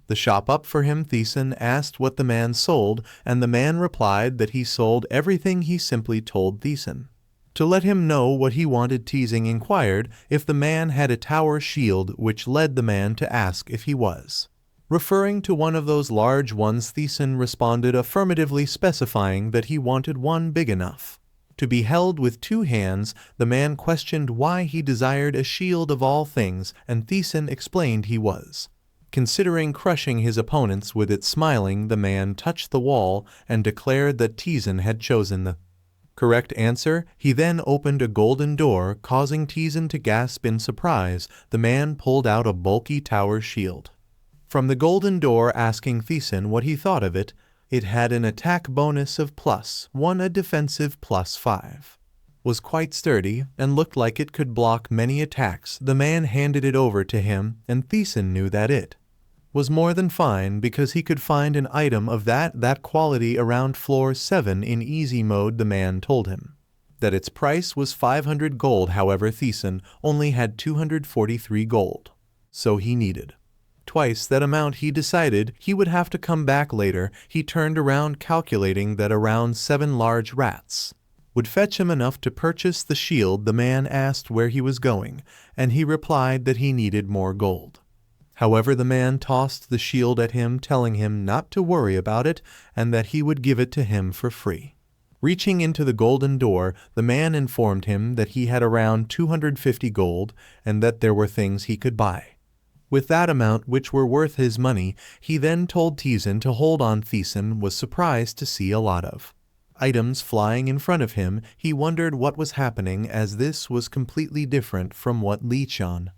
the shop up for him. TaeSan asked what the man sold, and the man replied that he sold everything. He simply told TaeSan to let him know what he wanted. TaeSan inquired if the man had a tower shield, which led the man to ask if he was referring to one of those large ones. TaeSan responded affirmatively, specifying that he wanted one big enough to be held with 2 hands. The man questioned why he desired a shield of all things, and TaeSan explained he was considering crushing his opponents with it. Smiling, the man touched the wall and declared that TaeSan had chosen the Correct answer. He then opened a golden door, causing TaeSan to gasp in surprise. The man pulled out a bulky tower shield from the golden door, asking TaeSan what he thought of it. It had an attack bonus of +1, a defensive +5. Was quite sturdy, and looked like it could block many attacks. The man handed it over to him, and TaeSan knew that it was more than fine because he could find an item of that quality around floor 7 in easy mode. The man told him that its price was 500 gold. However, TaeSan only had 243 gold, so he needed twice that amount. He decided he would have to come back later. He turned around, calculating that around 7 large rats would fetch him enough to purchase the shield. The man asked where he was going, and he replied that he needed more gold. However, the man tossed the shield at him, telling him not to worry about it and that he would give it to him for free. Reaching into the golden door, the man informed him that he had around 250 gold and that there were things he could buy with that amount which were worth his money. He then told TaeSan to hold on. TaeSan was surprised to see a lot of items flying in front of him. He wondered what was happening, as this was completely different from what Lee-chan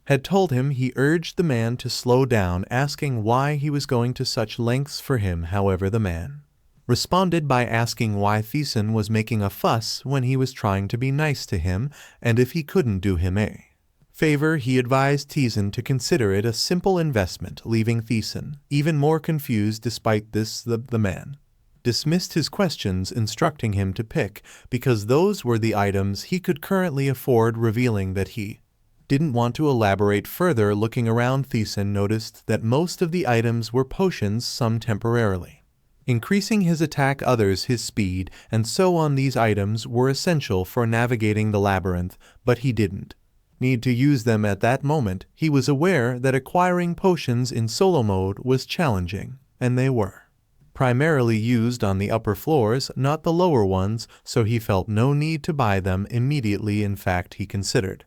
had told him. He urged the man to slow down, asking why he was going to such lengths for him. However, the man responded by asking why TaeSan was making a fuss when he was trying to be nice to him, and if he couldn't do him a favor. He advised TaeSan to consider it a simple investment, leaving TaeSan even more confused. Despite this, the man dismissed his questions, instructing him to pick because those were the items he could currently afford, revealing that he didn't want to elaborate further. Looking around, TaeSan noticed that most of the items were potions, some temporarily increasing his attack, others his speed, and so on. These items were essential for navigating the labyrinth, but he didn't need to use them at that moment. He was aware that acquiring potions in solo mode was challenging, and they were primarily used on the upper floors, not the lower ones, so he felt no need to buy them immediately. In fact, he considered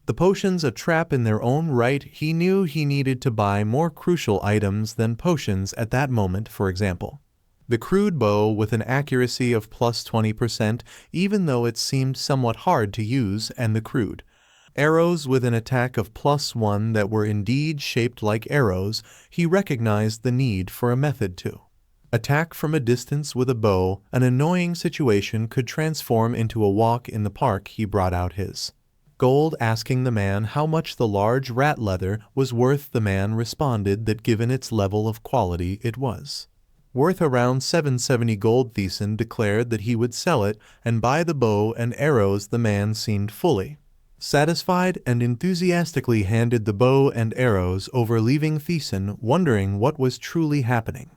the potions a trap in their own right. He knew he needed to buy more crucial items than potions at that moment. For example, the crude bow with an accuracy of +20%, even though it seemed somewhat hard to use, and the crude arrows with an attack of +1 that were indeed shaped like arrows. He recognized the need for a method to attack from a distance with a bow. An annoying situation could transform into a walk in the park. He brought out his gold, asking the man how much the large rat leather was worth. The man responded that given its level of quality, it was worth around 770 gold. TaeSan declared that he would sell it and buy the bow and arrows. The man seemed fully satisfied and enthusiastically handed the bow and arrows over, leaving TaeSan wondering what was truly happening.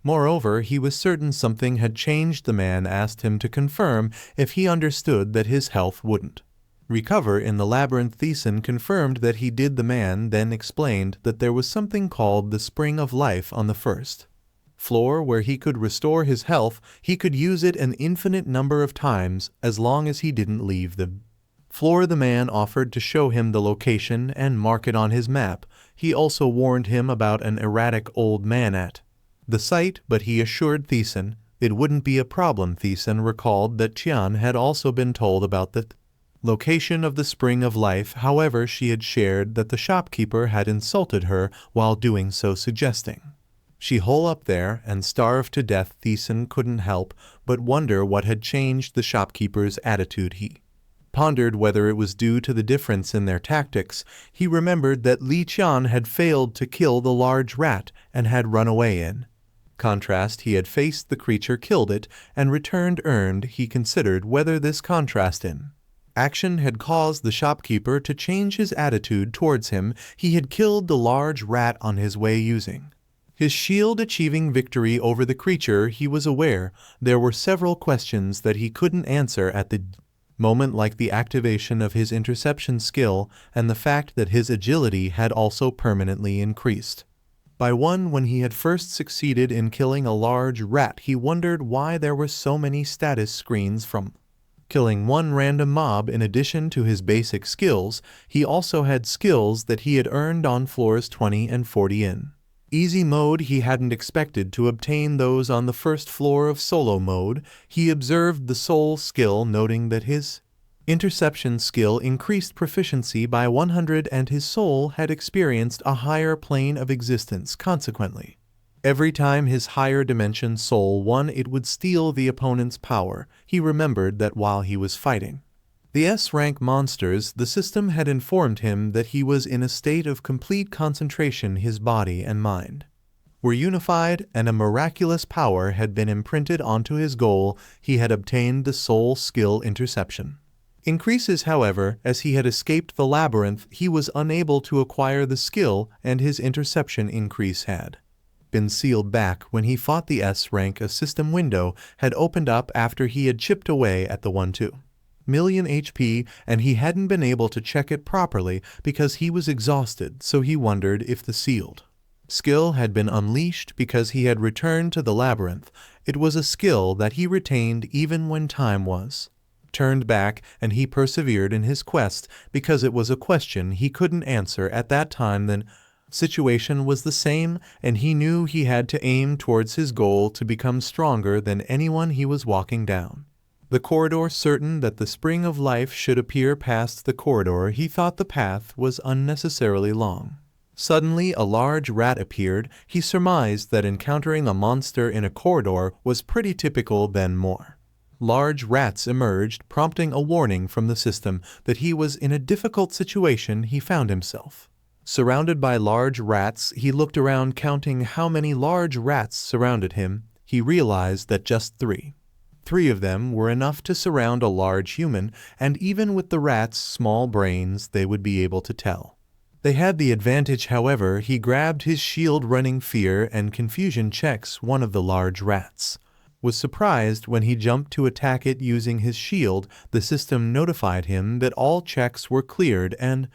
Moreover, he was certain something had changed. The man asked him to confirm if he understood that his health wouldn't recover in the labyrinth. TaeSan confirmed that he did. The man then explained that there was something called the Spring of Life on the first floor where he could restore his health. He could use it an infinite number of times as long as he didn't leave the floor. The man offered to show him the location and mark it on his map. He also warned him about an erratic old man at the site, but he assured TaeSan it wouldn't be a problem. TaeSan recalled that Tian had also been told about the location of the Spring of Life. However, she had shared that the shopkeeper had insulted her while doing so, suggesting she hole up there and starve to death. TaeSan couldn't help but wonder what had changed the shopkeeper's attitude. He pondered whether it was due to the difference in their tactics. He remembered that Lee-chan had failed to kill the large rat and had run away. In contrast, he had faced the creature, killed it, and returned earned. He considered whether this contrast in action had caused the shopkeeper to change his attitude towards him. He had killed the large rat on his way, using his shield, achieving victory over the creature. He was aware there were several questions that he couldn't answer at the moment, like the activation of his interception skill and the fact that his agility had also permanently increased by 1 when he had first succeeded in killing a large rat. He wondered why there were so many status screens from killing one random mob. In addition to his basic skills, he also had skills that he had earned on floors 20 and 40 in Easy mode. He hadn't expected to obtain those on the first floor of solo mode. He observed the soul skill, noting that his interception skill increased proficiency by 100 and his soul had experienced a higher plane of existence consequently. Every time his higher dimension soul won, it would steal the opponent's power. He remembered that while he was fighting the S-rank monsters, the system had informed him that he was in a state of complete concentration. His body and mind were unified, and a miraculous power had been imprinted onto his goal. He had obtained the soul skill interception. Increases, however, as he had escaped the labyrinth, he was unable to acquire the skill, and his interception increase had been sealed back when he fought the S-rank. A system window had opened up after he had chipped away at the 1-2 million HP, and he hadn't been able to check it properly because he was exhausted, so he wondered if the sealed skill had been unleashed because he had returned to the labyrinth. It was a skill that he retained even when time was turned back, and he persevered in his quest because it was a question he couldn't answer at that time. The situation was the same, and he knew he had to aim towards his goal to become stronger than anyone he was walking down the corridor. Certain that the spring of life should appear past the corridor, he thought the path was unnecessarily long. Suddenly a large rat appeared. He surmised that encountering a monster in a corridor was pretty typical. Then more large rats emerged, prompting a warning from the system that he was in a difficult situation. He found himself surrounded by large rats. He looked around, counting how many large rats surrounded him. He realized that just three of them were enough to surround a large human, and even with the rats' small brains they would be able to tell they had the advantage. However, he grabbed his shield, running fear and confusion checks. One of the large rats was surprised when he jumped to attack it using his shield. The system notified him that all checks were cleared and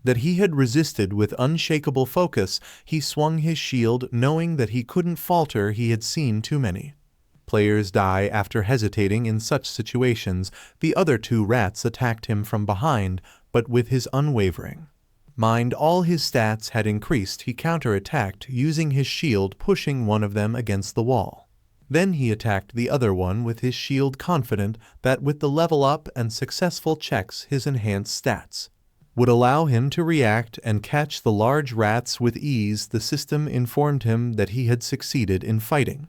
that he had resisted with unshakable focus. He swung his shield, knowing that he couldn't falter. He had seen too many players die after hesitating in such situations. The other 2 rats attacked him from behind, but with his unwavering mind, all his stats had increased. He counterattacked using his shield, pushing one of them against the wall. Then he attacked the other one with his shield, confident that with the level up and successful checks his enhanced stats would allow him to react and catch the large rats with ease. The system informed him that he had succeeded in fighting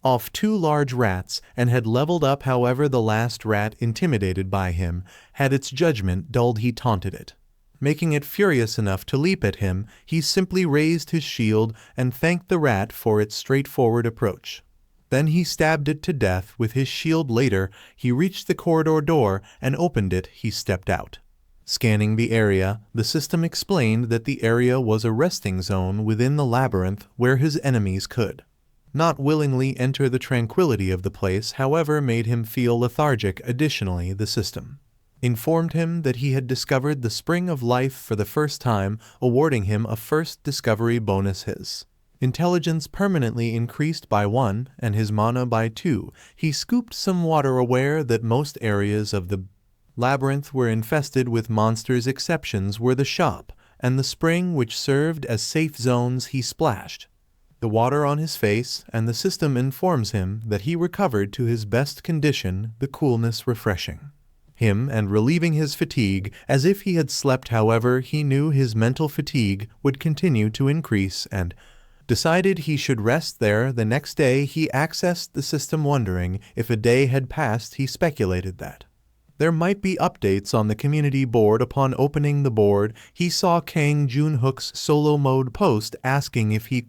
off 2 large rats and had leveled up. However, the last rat, intimidated by him, had its judgment dulled. He taunted it, making it furious enough to leap at him. He simply raised his shield and thanked the rat for its straightforward approach. Then he stabbed it to death with his shield. Later, he reached the corridor door and opened it. He stepped out. Scanning the area, the system explained that the area was a resting zone within the labyrinth where his enemies could not willingly enter. The tranquility of the place, however, made him feel lethargic. Additionally, the system informed him that he had discovered the spring of life for the first time, awarding him a first discovery bonus. His intelligence permanently increased by 1 and his mana by 2. He scooped some water, aware that most areas of the labyrinth were infested with monsters. Exceptions were the shop and the spring, which served as safe zones. He splashed the water on his face, and the system informs him that he recovered to his best condition, the coolness refreshing him and relieving his fatigue as if he had slept. However, he knew his mental fatigue would continue to increase and decided he should rest there. The next day he accessed the system, wondering if a day had passed. He speculated that there might be updates on the community board. Upon opening the board, he saw Kang Junhook's solo mode post asking if he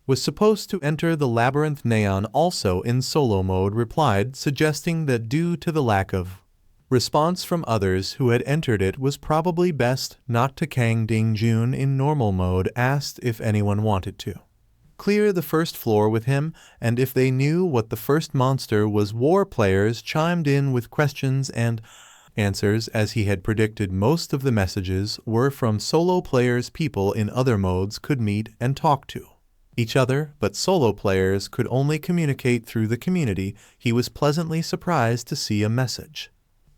was supposed to enter the labyrinth. Neon, also in solo mode, replied, suggesting that due to the lack of response from others who had entered, it was probably best not to. Kang Dingjun in normal mode asked if anyone wanted to clear the first floor with him, and if they knew what the first monster was. War players chimed in with questions and answers. As he had predicted, most of the messages were from solo players. People in other modes could meet and talk to each other, but solo players could only communicate through the community. He was pleasantly surprised to see a message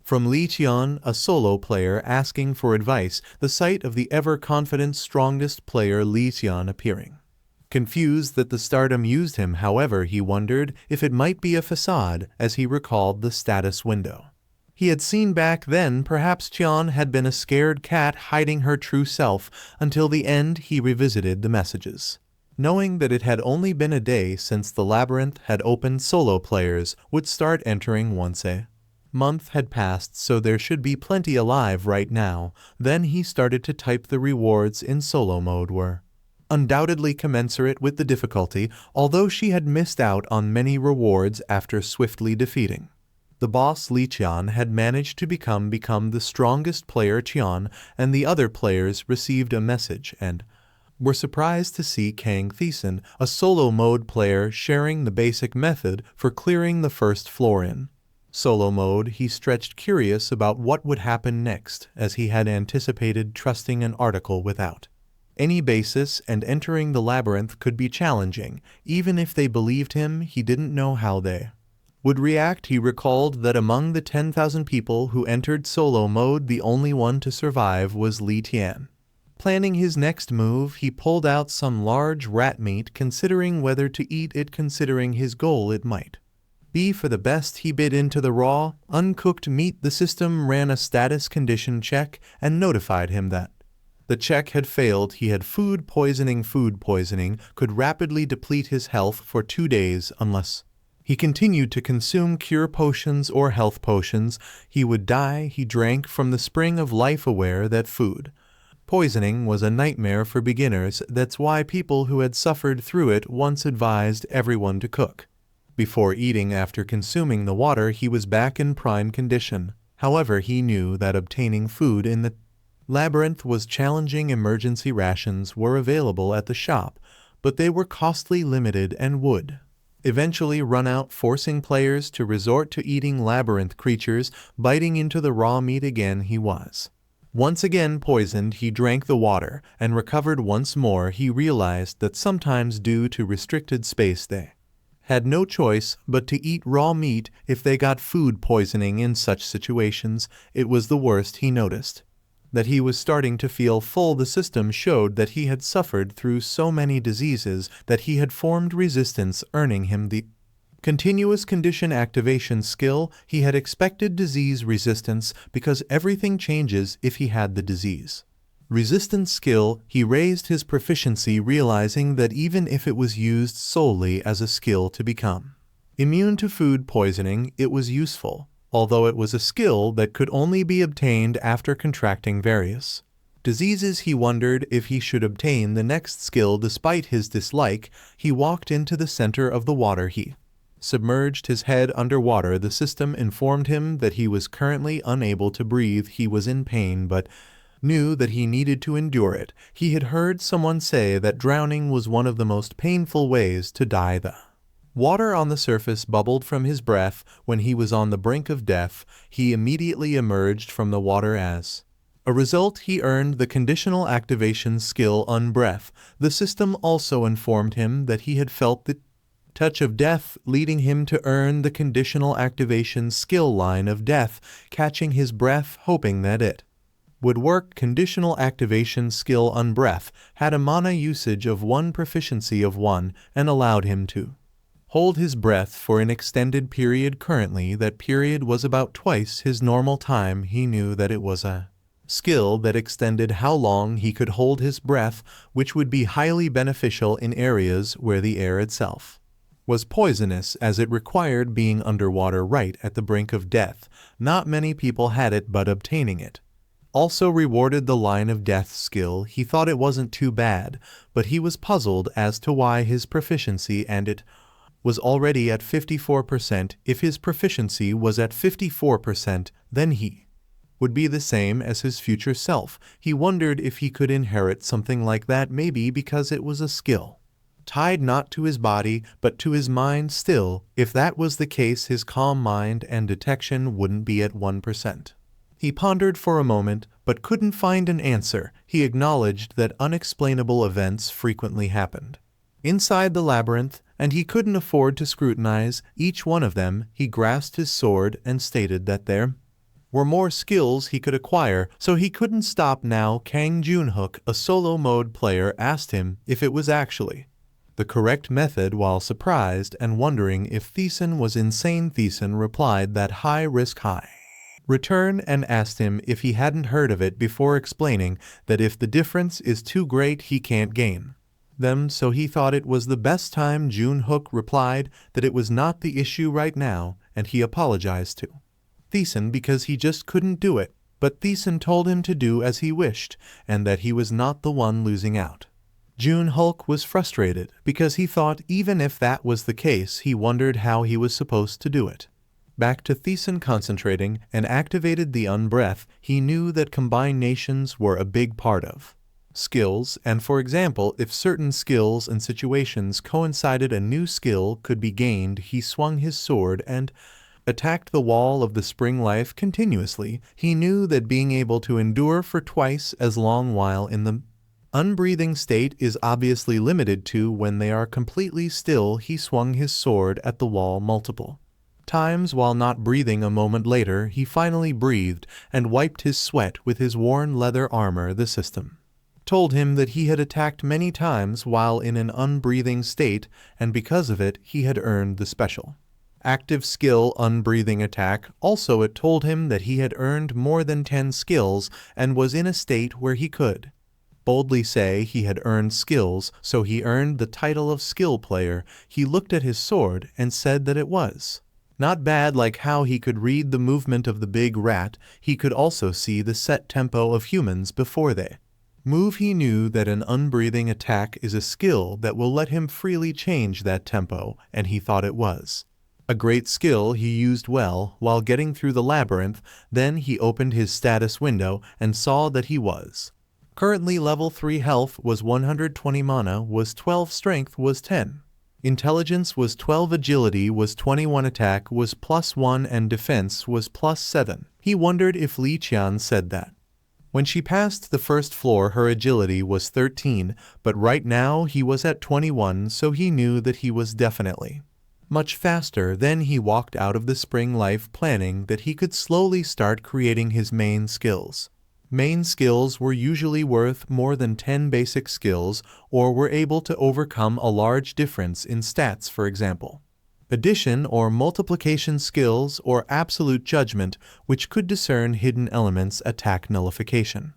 from Li Qian, a solo player, asking for advice. The sight of the ever-confident strongest player Li Qian appearing Confused that the stardom used him, however, he wondered if it might be a facade as he recalled the status window. He had seen back then perhaps Cheon had been a scared cat hiding her true self. Until the end he revisited the messages. Knowing that it had only been a day since the Labyrinth had opened, solo players would start entering once a month had passed, so there should be plenty alive right now. Then he started to type. The rewards in solo mode were undoubtedly commensurate with the difficulty, although she had missed out on many rewards after swiftly defeating the boss. Lee Cheon had managed to become the strongest player. Cheon and the other players received a message and were surprised to see Kang TaeSan, a solo mode player, sharing the basic method for clearing the first floor in solo mode. He stretched, curious about what would happen next, as he had anticipated trusting an article without any basis and entering the labyrinth could be challenging. Even if they believed him, he didn't know how they would react. He recalled that among the 10,000 people who entered solo mode, the only one to survive was Lee Tian. Planning his next move, he pulled out some large rat meat, considering whether to eat it. Considering his goal, it might be for the best. He bit into the raw, uncooked meat. The system ran a status condition check and notified him that the check had failed. He had food poisoning. Food poisoning could rapidly deplete his health for 2 days unless he continued to consume cure potions or health potions. He would die. He drank from the spring of life, aware that food poisoning was a nightmare for beginners. That's why people who had suffered through it once advised everyone to cook before eating. After consuming the water, he was back in prime condition. However, he knew that obtaining food in the labyrinth was challenging. Emergency rations were available at the shop, but they were costly, limited, and would eventually run out, forcing players to resort to eating labyrinth creatures. Biting into the raw meat again, he was once again poisoned. He drank the water and recovered once more. He realized that sometimes, due to restricted space, they had no choice but to eat raw meat. If they got food poisoning in such situations, it was the worst. He noticed that he was starting to feel full. The system showed that he had suffered through so many diseases that he had formed resistance, earning him the continuous condition activation skill. He had expected disease resistance because everything changes if he had the disease resistance skill. He raised his proficiency, realizing that even if it was used solely as a skill to become immune to food poisoning, it was useful, although it was a skill that could only be obtained after contracting various diseases. He wondered if he should obtain the next skill. Despite his dislike, he walked into the center of the water. He submerged his head underwater. The system informed him that he was currently unable to breathe. He was in pain, but knew that he needed to endure it. He had heard someone say that drowning was one of the most painful ways to die. The water on the surface bubbled from his breath. When he was on the brink of death, he immediately emerged from the water. As a result, he earned the conditional activation skill Unbreath. The system also informed him that he had felt the touch of death, leading him to earn the conditional activation skill Line of Death. Catching his breath, hoping that it would work, conditional activation skill Unbreath had a mana usage of 1, proficiency of 1, and allowed him to hold his breath for an extended period. Currently, that period was about twice his normal time. He knew that it was a skill that extended how long he could hold his breath, which would be highly beneficial in areas where the air itself was poisonous, as it required being underwater right at the brink of death. Not many people had it, but obtaining it also rewarded the Line of Death skill. He thought it wasn't too bad, but he was puzzled as to why his proficiency and it was already at 54%. If his proficiency was at 54%, then he would be the same as his future self. He wondered if he could inherit something like that, maybe because it was a skill tied not to his body, but to his mind. Still, if that was the case, his calm mind and detection wouldn't be at 1%. He pondered for a moment, but couldn't find an answer. He acknowledged that unexplainable events frequently happened inside the labyrinth, and he couldn't afford to scrutinize each one of them. He grasped his sword and stated that there were more skills he could acquire, so he couldn't stop now. Kang Junhook, a solo mode player, asked him if it was actually the correct method while surprised and wondering if TaeSan was insane. TaeSan replied that high risk high return and asked him if he hadn't heard of it before, explaining that if the difference is too great he can't gain them, so he thought it was the best time. Junhook replied that it was not the issue right now and he apologized to TaeSan because he just couldn't do it, but TaeSan told him to do as he wished and that he was not the one losing out. Junhook was frustrated because he thought even if that was the case he wondered how he was supposed to do it. Back to TaeSan concentrating and activated the unbreath. He knew that combinations were a big part of skills, and for example if certain skills and situations coincided a new skill could be gained. He swung his sword and attacked the wall of the spring life continuously. He knew that being able to endure for twice as long while in the unbreathing state is obviously limited to when they are completely still. He swung his sword at the wall multiple times while not breathing. A moment later he finally breathed and wiped his sweat with his worn leather armor. The system told him that he had attacked many times while in an unbreathing state, and because of it he had earned the special active skill unbreathing attack. Also it told him that he had earned more than 10 skills and was in a state where he could boldly say he had earned skills, so he earned the title of skill player. He looked at his sword and said that it was not bad. Like how he could read the movement of the big rat, he could also see the set tempo of humans before they move. He knew that an unbreathing attack is a skill that will let him freely change that tempo, and he thought it was a great skill he used well while getting through the labyrinth. Then he opened his status window and saw that he was currently level 3. Health was 120, mana was 12, strength was 10. Intelligence was 12, agility was 21, attack was +1 and defense was +7. He wondered if Li Qian said that when she passed the first floor her agility was 13, but right now he was at 21, so he knew that he was definitely much faster. Then he walked out of the spring life planning that he could slowly start creating his main skills. Main skills were usually worth more than 10 basic skills or were able to overcome a large difference in stats, for example addition or multiplication skills, or absolute judgment, which could discern hidden elements, attack nullification,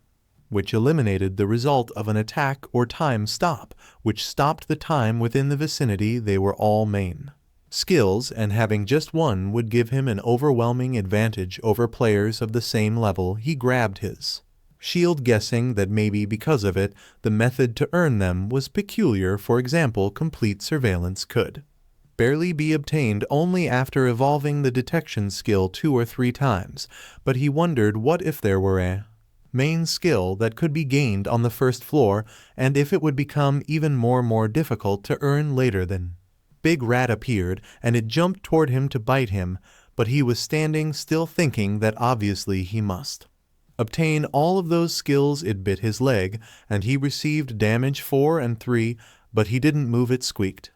which eliminated the result of an attack, or time stop, which stopped the time within the vicinity. They were all main skills, and having just one would give him an overwhelming advantage over players of the same level. He grabbed his shield, guessing that maybe because of it the method to earn them was peculiar. For example, complete surveillance could barely be obtained only after evolving the detection skill 2 or 3 times, but he wondered what if there were a main skill that could be gained on the first floor, and if it would become even more difficult to earn later. Then Big Rat appeared and it jumped toward him to bite him, but he was standing still thinking that obviously he must obtain all of those skills. It bit his leg and he received damage 4 and 3, but he didn't move. It squeaked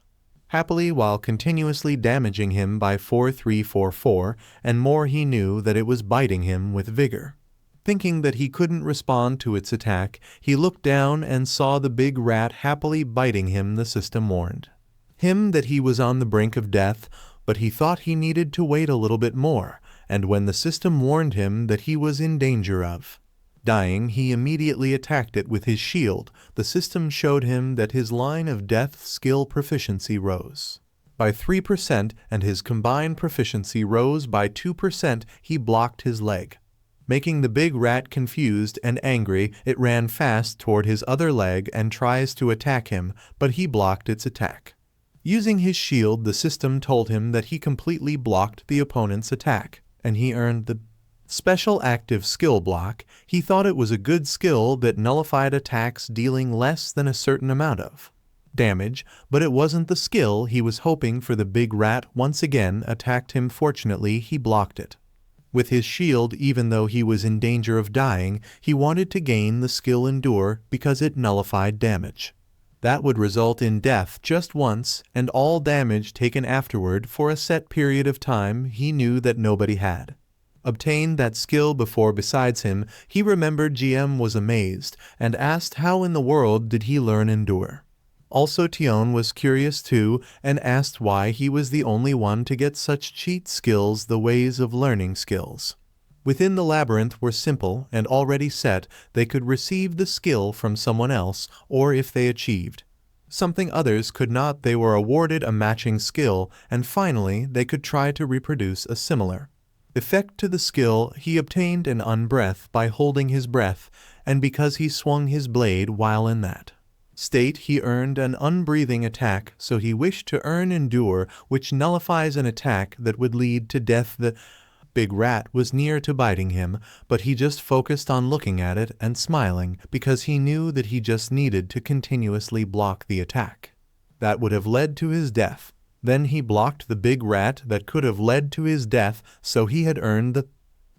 happily while continuously damaging him by 4, 3, 4, 4 and more. He knew that it was biting him with vigor. Thinking that he couldn't respond to its attack, he looked down and saw the big rat happily biting him. The system warned him that he was on the brink of death, but he thought he needed to wait a little bit more, and when the system warned him that he was in danger of dying, he immediately attacked it with his shield. The system showed him that his line of death skill proficiency rose by 3% and his combined proficiency rose by 2%. He blocked his leg, making the big rat confused and angry. It ran fast toward his other leg and tries to attack him, but he blocked its attack. Using his shield, the system told him that he completely blocked the opponent's attack, and he earned the special active skill block. He thought it was a good skill that nullified attacks dealing less than a certain amount of damage, but it wasn't the skill he was hoping for. The big rat once again attacked him. Fortunately, he blocked it with his shield. Even though he was in danger of dying, he wanted to gain the skill Endure because it nullified damage that would result in death just once and all damage taken afterward for a set period of time. He knew that nobody had obtained that skill before besides him. He remembered GM was amazed and asked how in the world did he learn Endure. Also Tion was curious too and asked why he was the only one to get such cheat skills, the ways of learning skills. Within the labyrinth were simple and already set. They could receive the skill from someone else, or if they achieved something others could not, they were awarded a matching skill, and finally they could try to reproduce a similar effect to the skill. He obtained an unbreath by holding his breath, and because he swung his blade while in that state he earned an unbreathing attack, so he wished to earn endure, which nullifies an attack that would lead to death. The big rat was near to biting him, but he just focused on looking at it and smiling because he knew that he just needed to continuously block the attack that would have led to his death. Then he blocked the big rat that could have led to his death, so he had earned the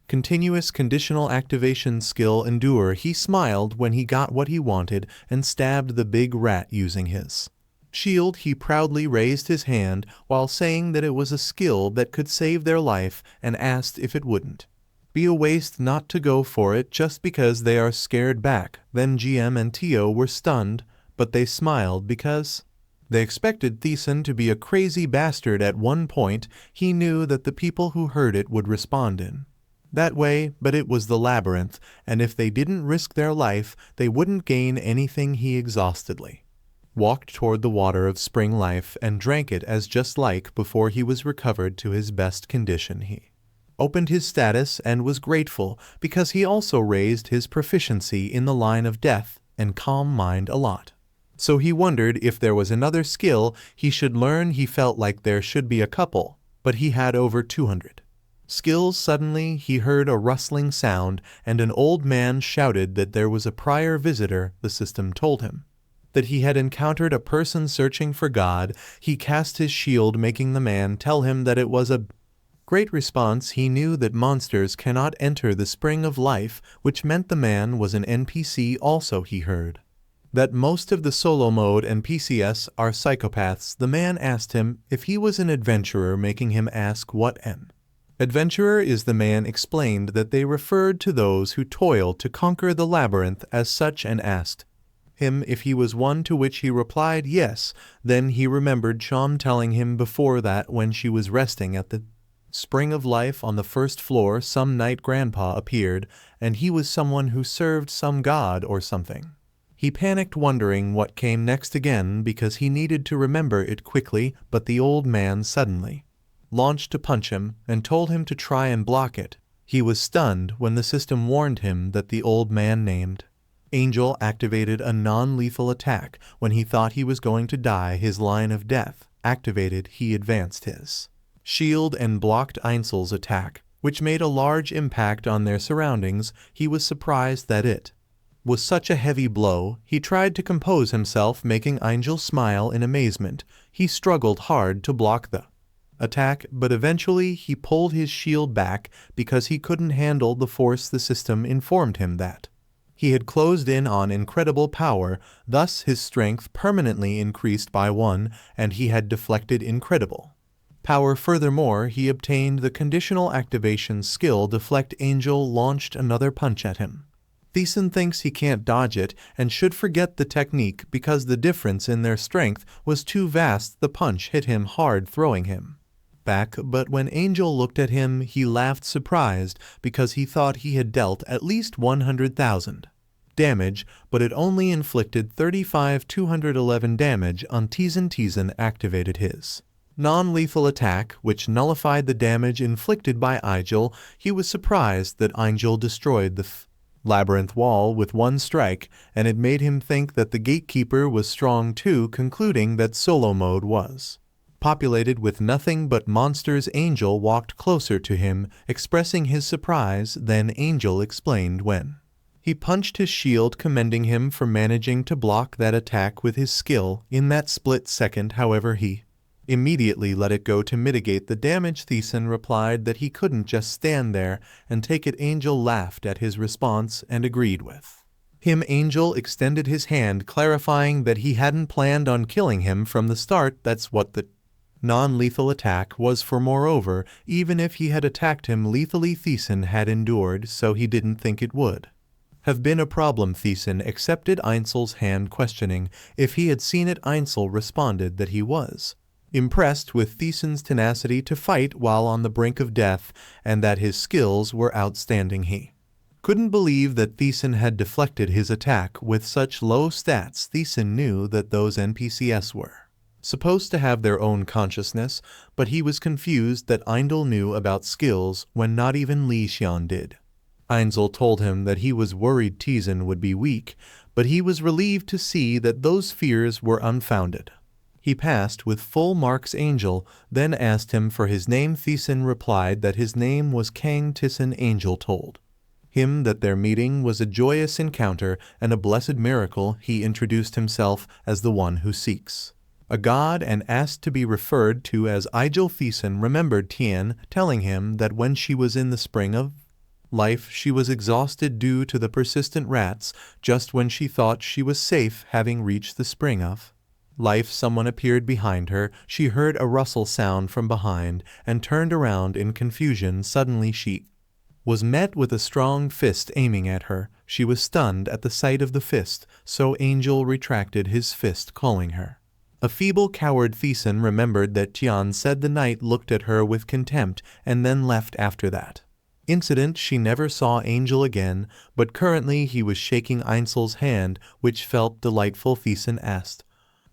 continuous conditional activation skill endure. He smiled when he got what he wanted and stabbed the big rat using his shield. He proudly raised his hand while saying that it was a skill that could save their life and asked if it wouldn't be a waste not to go for it just because they are scared back. Then GM and Tio were stunned, but they smiled because they expected TaeSan to be a crazy bastard at one point. He knew that the people who heard it would respond in that way, but it was the labyrinth, and if they didn't risk their life, they wouldn't gain anything. He exhaustedly walked toward the water of spring life and drank it as just like before he was recovered to his best condition. He opened his status and was grateful because he also raised his proficiency in the line of death and calm mind a lot. So he wondered if there was another skill he should learn. He felt like there should be a couple, but he had over 200 skills. Suddenly he heard a rustling sound and an old man shouted that there was a prior visitor. The system told him that he had encountered a person searching for God. He cast his shield, making the man tell him that it was a great response. He knew that monsters cannot enter the spring of life, which meant the man was an NPC. Also he heard that most of the solo mode NPCs are psychopaths. The man asked him if he was an adventurer, making him ask what an adventurer is. The man explained that they referred to those who toil to conquer the labyrinth as such, and asked him if he was one, to which he replied yes. Then he remembered Chom telling him before that when she was resting at the spring of life on the first floor, some night grandpa appeared, and he was someone who served some god or something. He panicked, wondering what came next again because he needed to remember it quickly, but the old man suddenly launched to punch him and told him to try and block it. He was stunned when the system warned him that the old man named Angel activated a non-lethal attack when he thought he was going to die. His line of death activated. He advanced his shield and blocked Einzel's attack, which made a large impact on their surroundings. He was surprised that it was such a heavy blow. He tried to compose himself, making Angel smile in amazement. He struggled hard to block the attack, but eventually he pulled his shield back because he couldn't handle the force. The system informed him that he had closed in on incredible power, thus his strength permanently increased by 1, and he had deflected incredible power. Furthermore, he obtained the conditional activation skill Deflect. Angel launched another punch at him. TaeSan thinks he can't dodge it and should forget the technique because the difference in their strength was too vast. The punch hit him hard, throwing him back, but when Angel looked at him, he laughed, surprised because he thought he had dealt at least 100,000 damage, but it only inflicted 211 damage on TaeSan. TaeSan activated his non-lethal attack, which nullified the damage inflicted by Angel. He was surprised that Angel destroyed the labyrinth wall with one strike, and it made him think that the gatekeeper was strong too, concluding that solo mode was populated with nothing but monsters. Angel walked closer to him, expressing his surprise. Then Angel explained when he punched his shield, commending him for managing to block that attack with his skill in that split second. However, he immediately let it go to mitigate the damage. TaeSan replied that he couldn't just stand there and take it. Angel laughed at his response and agreed with him. Angel extended his hand, clarifying that he hadn't planned on killing him from the start. That's what the non-lethal attack was for. Moreover, even if he had attacked him lethally, TaeSan had endured, so he didn't think it would have been a problem. TaeSan accepted Einzel's hand, questioning if he had seen it. Einzel responded that he was impressed with TaeSan's tenacity to fight while on the brink of death and that his skills were outstanding. He couldn't believe that TaeSan had deflected his attack with such low stats. TaeSan knew that those NPCs were supposed to have their own consciousness, but he was confused that Einzel knew about skills when not even Li Xian did. Einzel told him that he was worried TaeSan would be weak, but he was relieved to see that those fears were unfounded. He passed with full marks. Angel then asked him for his name. TaeSan replied that his name was Kang TaeSan. Angel told him that their meeting was a joyous encounter and a blessed miracle. He introduced himself as the one who seeks a god and asked to be referred to as Eigel. TaeSan remembered Tian telling him that when she was in the spring of life she was exhausted due to the persistent rats. Just when she thought she was safe, having reached the spring of life, someone appeared behind her. She heard a rustle sound from behind and turned around in confusion. Suddenly she was met with a strong fist aiming at her. She was stunned at the sight of the fist, so Angel retracted his fist, calling her a feeble coward. TaeSan remembered that Tian said the knight looked at her with contempt and then left. After that incident she never saw Angel again, but currently he was shaking Einzel's hand, which felt delightful. TaeSan asked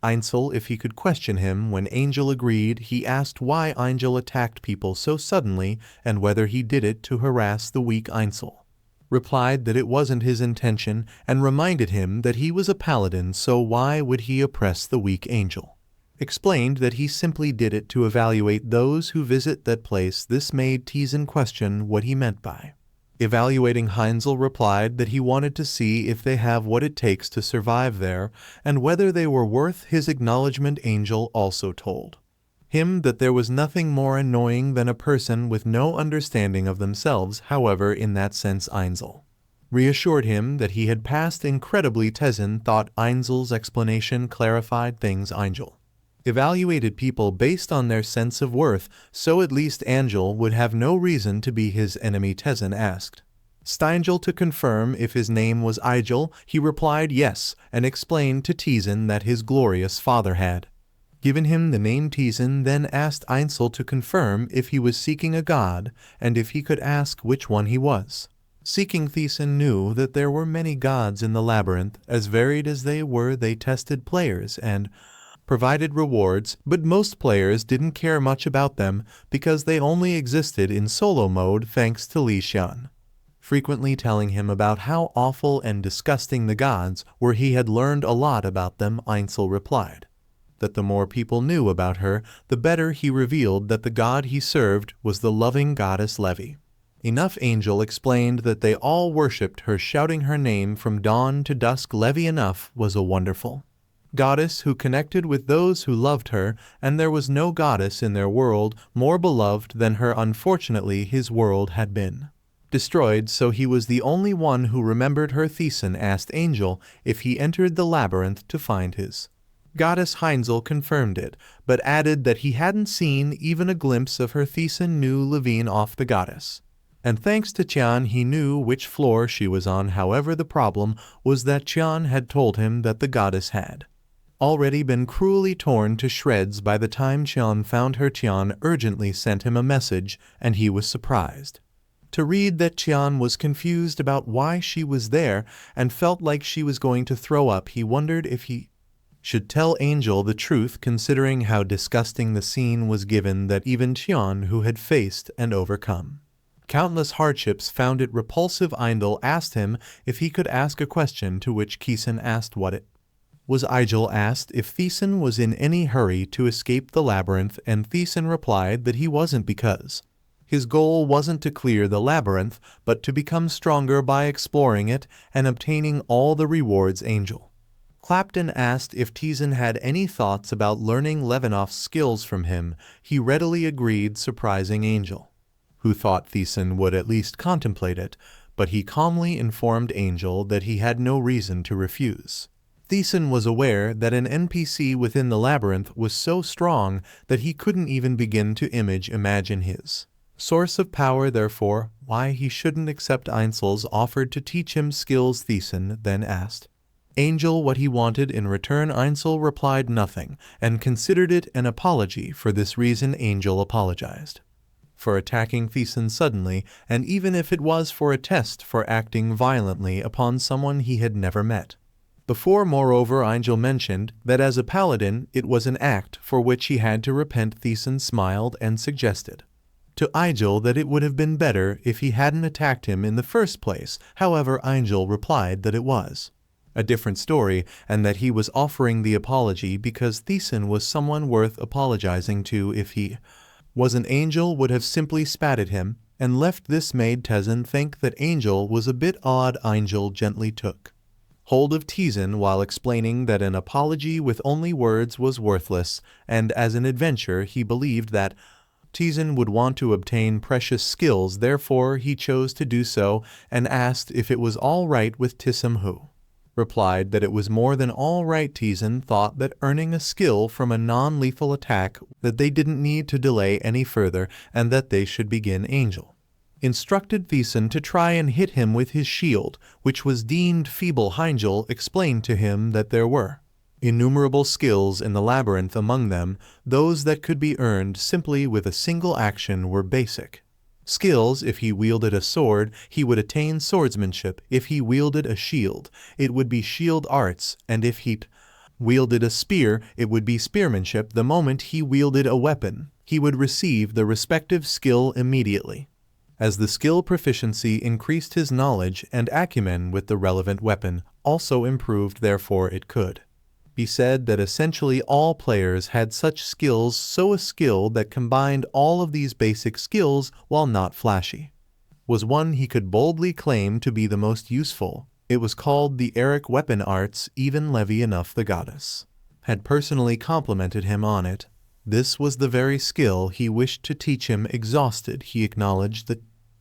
Einzel if he could question him. When Angel agreed, he asked why Angel attacked people so suddenly and whether he did it to harass the weak. Einzel replied that it wasn't his intention and reminded him that he was a paladin, so why would he oppress the weak? Angel explained that he simply did it to evaluate those who visit that place. This made TaeSan question what he meant by evaluating. Einzel replied that he wanted to see if they have what it takes to survive there and whether they were worth his acknowledgement. Angel also told him that there was nothing more annoying than a person with no understanding of themselves. However, in that sense Einzel reassured him that he had passed incredibly. TaeSan thought Einzel's explanation clarified things. Angel evaluated people based on their sense of worth, so at least Angel would have no reason to be his enemy. TaeSan asked Steingel to confirm if his name was Eigel. He replied yes, and explained to TaeSan that his glorious father had given him the name. TaeSan then asked Einzel to confirm if he was seeking a god and if he could ask which one he was seeking. TaeSan knew that there were many gods in the labyrinth. As varied as they were, they tested players and provided rewards, but most players didn't care much about them because they only existed in solo mode, thanks to Li Xian frequently telling him about how awful and disgusting the gods were. He had learned a lot about them. Einzel replied that the more people knew about her, the better. He revealed that the god he served was the loving goddess Levi. Enough. Angel explained that they all worshipped her, shouting her name from dawn to dusk. Levi enough was a wonderful goddess who connected with those who loved her, and there was no goddess in their world more beloved than her. Unfortunately, his world had been destroyed, so he was the only one who remembered her. TaeSan asked Angel if he entered the labyrinth to find his goddess. Einzel confirmed it, but added that he hadn't seen even a glimpse of her. TaeSan knew Levine off the goddess, and thanks to Tian he knew which floor she was on. However, the problem was that Tian had told him that the goddess had already been cruelly torn to shreds by the time Tian found her. Tian urgently sent him a message, and he was surprised to read that Tian was confused about why she was there and felt like she was going to throw up. He wondered if he should tell Angel the truth, considering how disgusting the scene was, given that even Tian, who had faced and overcome countless hardships, found it repulsive. Eindel asked him if he could ask a question, to which TaeSan asked what it was. Eigel asked if TaeSan was in any hurry to escape the labyrinth, and TaeSan replied that he wasn't, because his goal wasn't to clear the labyrinth, but to become stronger by exploring it and obtaining all the rewards. Angel Clapton asked if TaeSan had any thoughts about learning Levinov's skills from him. He readily agreed, surprising Angel, who thought TaeSan would at least contemplate it, but he calmly informed Angel that he had no reason to refuse. TaeSan was aware that an NPC within the labyrinth was so strong that he couldn't even begin to imagine his source of power, therefore, why he shouldn't accept Einzel's offer to teach him skills. TaeSan then asked Angel what he wanted in return. Einzel replied nothing, and considered it an apology. For this reason Angel apologized for attacking TaeSan suddenly, and even if it was for a test, for acting violently upon someone he had never met before. Moreover, Angel mentioned that as a paladin it was an act for which he had to repent. TaeSan smiled and suggested to Angel that it would have been better if he hadn't attacked him in the first place. However, Angel replied that it was a different story, and that he was offering the apology because TaeSan was someone worth apologizing to. If he was an Angel would have simply spat at him and left. This made TaeSan think that Angel was a bit odd. Angel gently took hold of TaeSan while explaining that an apology with only words was worthless, and as an adventurer he believed that TaeSan would want to obtain precious skills. Therefore he chose to do so, and asked if it was all right with TaeSan, who replied that it was more than all right. TaeSan thought that earning a skill from a non-lethal attack, that they didn't need to delay any further, and that they should begin. Angel instructed TaeSan to try and hit him with his shield, which was deemed feeble. Angel explained to him that there were innumerable skills in the labyrinth. Among them, those that could be earned simply with a single action were basic skills. If he wielded a sword, he would attain swordsmanship. If he wielded a shield, it would be shield arts, and if he wielded a spear, it would be spearmanship. The moment he wielded a weapon, he would receive the respective skill immediately. As the skill proficiency increased, his knowledge and acumen with the relevant weapon also improved. Therefore it could be said that essentially all players had such skills. So a skill that combined all of these basic skills while not flashy was one he could boldly claim to be the most useful. It was called the Eric Weapon Arts. Even Levy enough the goddess had personally complimented him on it. This was the very skill he wished to teach him. Exhausted, he acknowledged the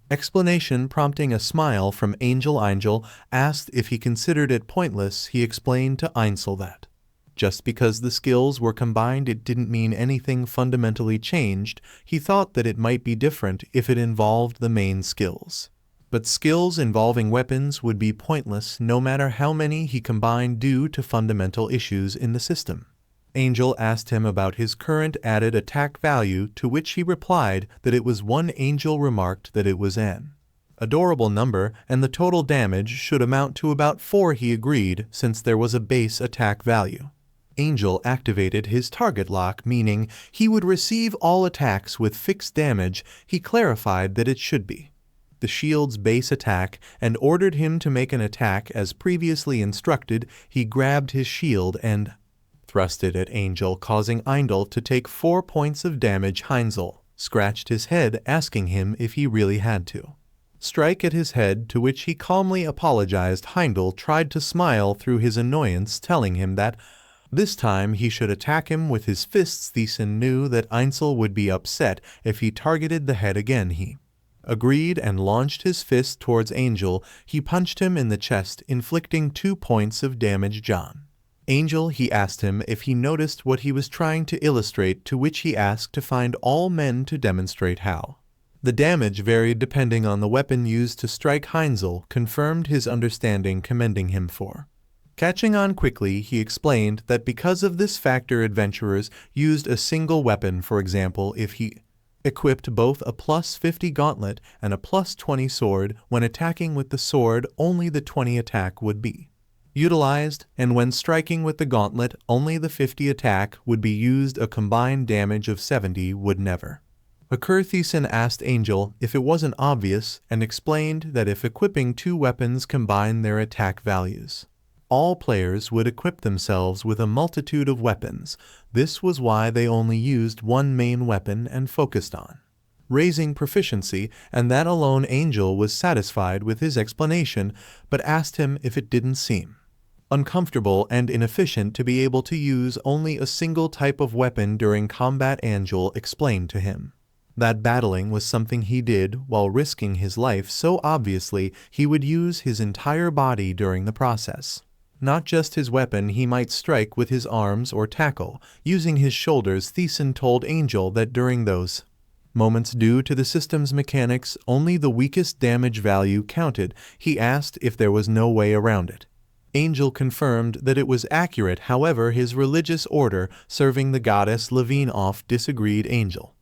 explanation, prompting a smile from Angel. Angel asked if he considered it pointless. He explained to Einzel that just because the skills were combined, it didn't mean anything fundamentally changed. He thought that it might be different if it involved the main skills, but skills involving weapons would be pointless no matter how many he combined due to fundamental issues in the system. Angel asked him about his current added attack value, to which he replied that it was 1. Angel remarked that it was an adorable number, and the total damage should amount to about 4. He agreed, since there was a base attack value. Angel activated his target lock, meaning he would receive all attacks with fixed damage. He clarified that it should be the shield's base attack and ordered him to make an attack as previously instructed. He grabbed his shield and thrust it at Angel, causing Angel to take 4 points of damage. Angel scratched his head, asking him if he really had to strike at his head, to which he calmly apologized. Angel tried to smile through his annoyance, telling him that this time he should attack him with his fists. TaeSan knew that Angel would be upset if he targeted the head again. He agreed and launched his fist towards Angel. He punched him in the chest, inflicting 2 points of damage. John Angel, he asked him if he noticed what he was trying to illustrate, to which he asked to find all men to demonstrate how the damage varied depending on the weapon used to strike. Angel confirmed his understanding, commending him for catching on quickly. He explained that because of this factor, adventurers used a single weapon. For example, if he equipped both a +50 gauntlet and a +20 sword, when attacking with the sword, only the 20 attack would be utilized, and when striking with the gauntlet, only the 50 attack would be used. A combined damage of 70 would never occur. TaeSan asked Angel if it wasn't obvious, and explained that if equipping 2 weapons combined their attack values, all players would equip themselves with a multitude of weapons. This was why they only used one main weapon and focused on raising proficiency, and that alone. Angel was satisfied with his explanation, but asked him if it didn't seem uncomfortable and inefficient to be able to use only a single type of weapon during combat. Angel explained to him that battling was something he did while risking his life, so obviously he would use his entire body during the process, not just his weapon. He might strike with his arms or tackle using his shoulders. TaeSan told Angel that during those moments due to the system's mechanics. Only the weakest damage value counted. He asked if there was no way around it. Angel confirmed that it was accurate. However, his religious order, serving the goddess Labyrinth, disagreed. Angel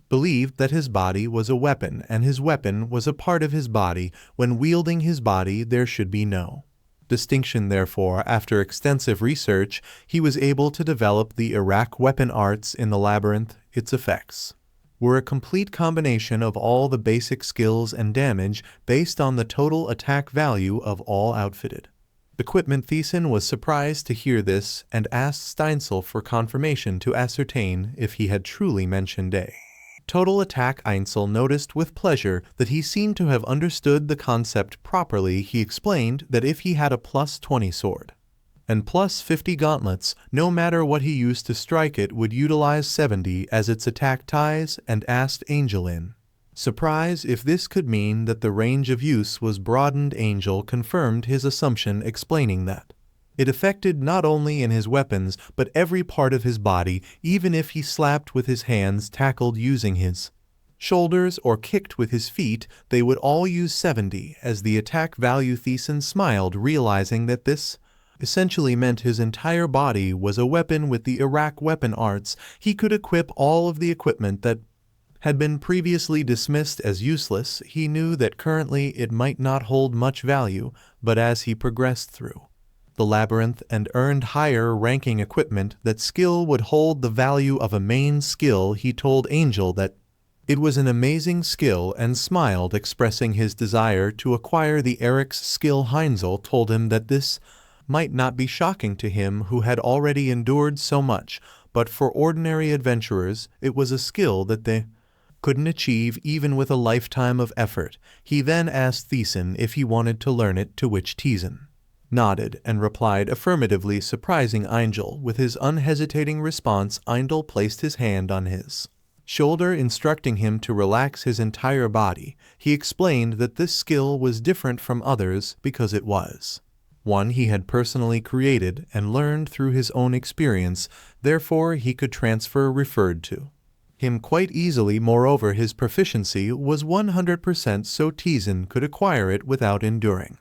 believed that his body was a weapon, and his weapon was a part of his body. When wielding his body, there should be no distinction. Therefore, after extensive research, he was able to develop the Iraq weapon arts in the Labyrinth. Its effects were a complete combination of all the basic skills and damage based on the total attack value of all outfitted equipment. TaeSan was surprised to hear this and asked Steinsel for confirmation to ascertain if he had truly mentioned a total attack. Steinsel noticed with pleasure that he seemed to have understood the concept properly. He explained that if he had a plus 20 sword and plus 50 gauntlets, no matter what he used to strike it would utilize 70 as its attack ties, and asked Angel in surprise if this could mean that the range of use was broadened. Angel confirmed his assumption, explaining that it affected not only in his weapons but every part of his body. Even if he slapped with his hands, tackled using his shoulders, or kicked with his feet, they would all use 70 as the attack value. TaeSan smiled, realizing that this essentially meant his entire body was a weapon. With the Iraq weapon arts, he could equip all of the equipment that had been previously dismissed as useless. He knew that currently it might not hold much value, but as he progressed through the Labyrinth and earned higher ranking equipment, that skill would hold the value of a main skill. He told Angel that it was an amazing skill and smiled, expressing his desire to acquire the Eric's skill. Heinzel told him that this might not be shocking to him, who had already endured so much, but for ordinary adventurers it was a skill that they couldn't achieve even with a lifetime of effort. He then asked TaeSan if he wanted to learn it, to which TaeSan nodded and replied affirmatively, surprising Angel with his unhesitating response. Angel placed his hand on his shoulder, instructing him to relax his entire body. He explained that this skill was different from others because it was one he had personally created and learned through his own experience. Therefore, he could transfer referred to him quite easily. Moreover, his proficiency was 100%, so TaeSan could acquire it without enduring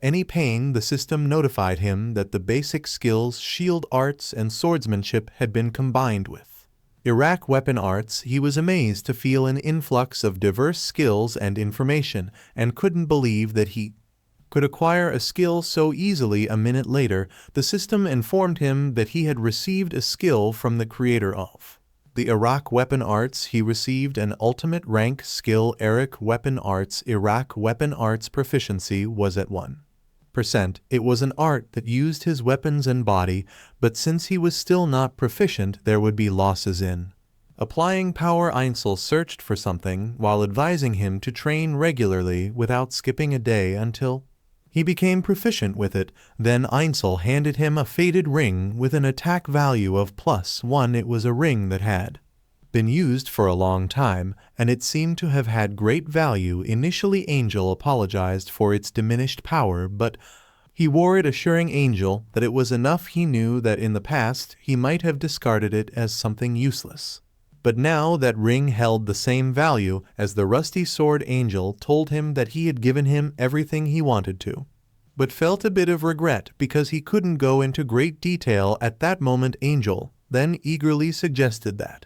any pain. The system notified him that the basic skills, shield arts, and swordsmanship had been combined with Iraq weapon arts. He was amazed to feel an influx of diverse skills and information, and couldn't believe that he could acquire a skill so easily. A minute later, the system informed him that he had received a skill from the creator of the Iraq weapon arts. He received an ultimate rank skill, Eric weapon arts. Iraq weapon arts proficiency was at 1%. It was an art that used his weapons and body, but since he was still not proficient, there would be losses in applying power. Angel searched for something while advising him to train regularly without skipping a day until he became proficient with it. Then Angel handed him a faded ring with an attack value of +1. It was a ring that had been used for a long time, and it seemed to have had great value. Initially, Angel apologized for its diminished power, but he wore it, assuring Angel that it was enough. He knew that in the past he might have discarded it as something useless, but now that ring held the same value as the rusty sword. Angel told him that he had given him everything he wanted to, but felt a bit of regret because he couldn't go into great detail at that moment. Angel then eagerly suggested that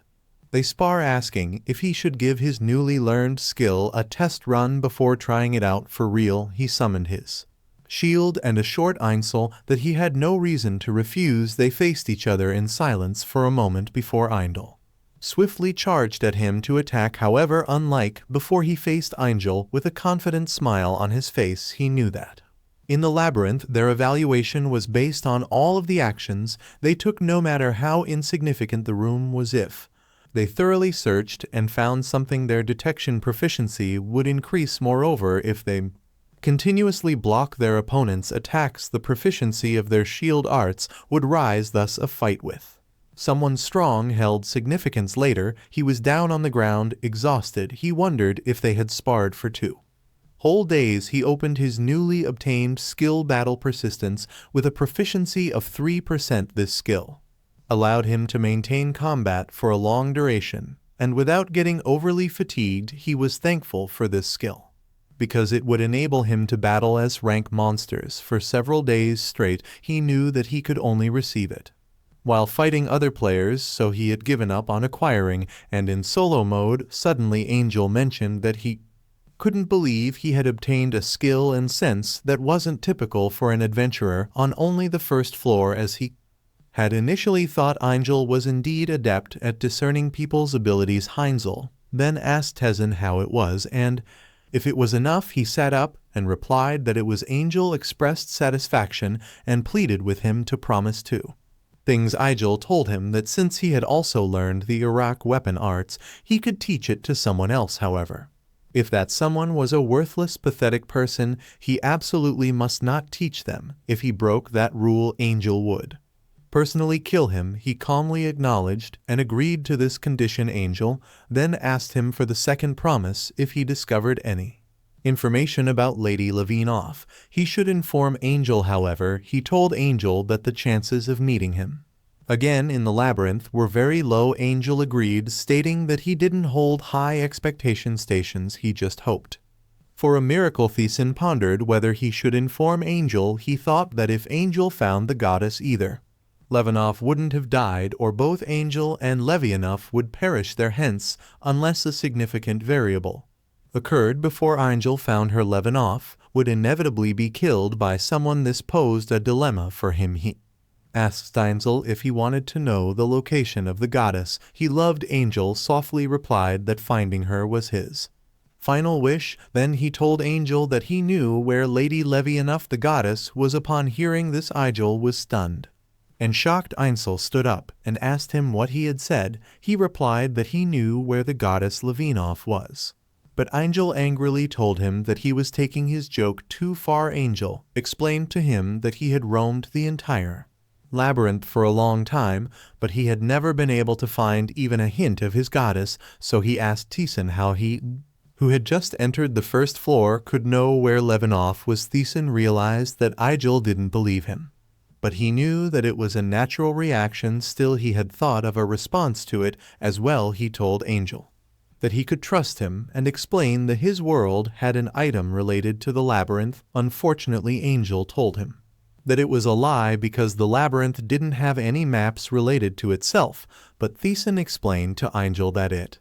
they spar, asking if he should give his newly learned skill a test run before trying it out for real. He summoned his shield and assured Angel that he had no reason to refuse. They faced each other in silence for a moment before Angel swiftly charged at him to attack. However, unlike before, he faced Angel with a confident smile on his face. He knew that in the Labyrinth their evaluation was based on all of the actions they took, no matter how insignificant the room was. If they thoroughly searched and found something, their detection proficiency would increase. Moreover, if they continuously block their opponent's attacks, the proficiency of their shield arts would rise. Thus, a fight with someone strong held significance. Later, he was down on the ground, exhausted. He wondered if they had sparred for 2 whole days. He opened his newly obtained skill, battle persistence, with a proficiency of 3%. This skill allowed him to maintain combat for a long duration. And without getting overly fatigued, he was thankful for this skill, because it would enable him to battle S-rank monsters for several days straight. He knew that he could only receive it while fighting other players, so he had given up on acquiring, and in solo mode, suddenly Angel mentioned that he couldn't believe he had obtained a skill and sense that wasn't typical for an adventurer on only the first floor, as he had initially thought Angel was indeed adept at discerning people's abilities. Heinzel then asked TaeSan how it was, and if it was enough, he sat up and replied that it was. Angel expressed satisfaction and pleaded with him to promise too. Things. Angel told him that since he had also learned the Iraq weapon arts, he could teach it to someone else. However, if that someone was a worthless, pathetic person, he absolutely must not teach them. If he broke that rule, Angel would personally kill him. He calmly acknowledged and agreed to this condition. Angel then asked him for the second promise. If he discovered any information about Lady Labyrinth, he should inform Angel. However, he told Angel that the chances of meeting him again in the Labyrinth were very low. Angel agreed, stating that he didn't hold high expectation stations, he just hoped for a miracle. TaeSan pondered whether he should inform Angel. He thought that if Angel found the goddess, either Labyrinth wouldn't have died, or both Angel and Labyrinth would perish there, hence, unless a significant variable occurred before Angel found her, Labyrinth would inevitably be killed by someone. This posed a dilemma for him. He asked Angel if he wanted to know the location of the goddess he loved. Angel softly replied that finding her was his final wish. Then he told Angel that he knew where Lady Labyrinth, the goddess, was. Upon hearing this, Angel was stunned and shocked. Angel stood up and asked him what he had said. He replied that he knew where the goddess Labyrinth was, but Angel angrily told him that he was taking his joke too far. Angel explained to him that he had roamed the entire Labyrinth for a long time, but he had never been able to find even a hint of his goddess, so he asked TaeSan how he, who had just entered the first floor, could know where Labyrinth was. TaeSan realized that Angel didn't believe him, but he knew that it was a natural reaction. Still, he had thought of a response to it as well. He told Angel that he could trust him and explain that his world had an item related to the Labyrinth. Unfortunately, Angel told him that it was a lie because the Labyrinth didn't have any maps related to itself, but TaeSan explained to Angel that it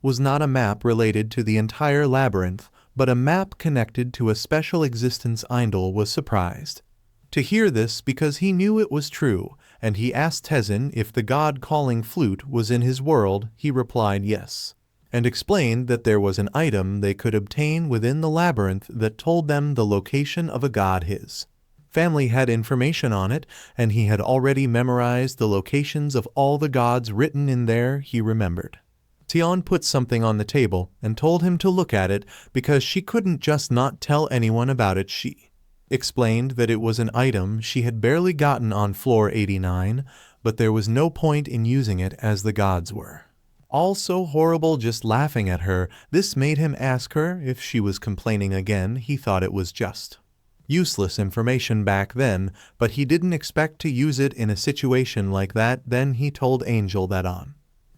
was not a map related to the entire Labyrinth, but a map connected to a special existence. Angel was surprised to hear this because he knew it was true, and he asked TaeSan if the god-calling flute was in his world. He replied yes, and explained that there was an item they could obtain within the Labyrinth that told them the location of a god his family had information on it, and he had already memorized the locations of all the gods written in there. He remembered TaeSan put something on the table and told him to look at it because she couldn't just not tell anyone about it. She explained that it was an item she had barely gotten on floor 89, but there was no point in using it as the gods were all so horrible. Just laughing at her, this made him ask her if she was complaining again. He thought it was just useless information back then, but he didn't expect to use it in a situation like that. Then he told Angel that on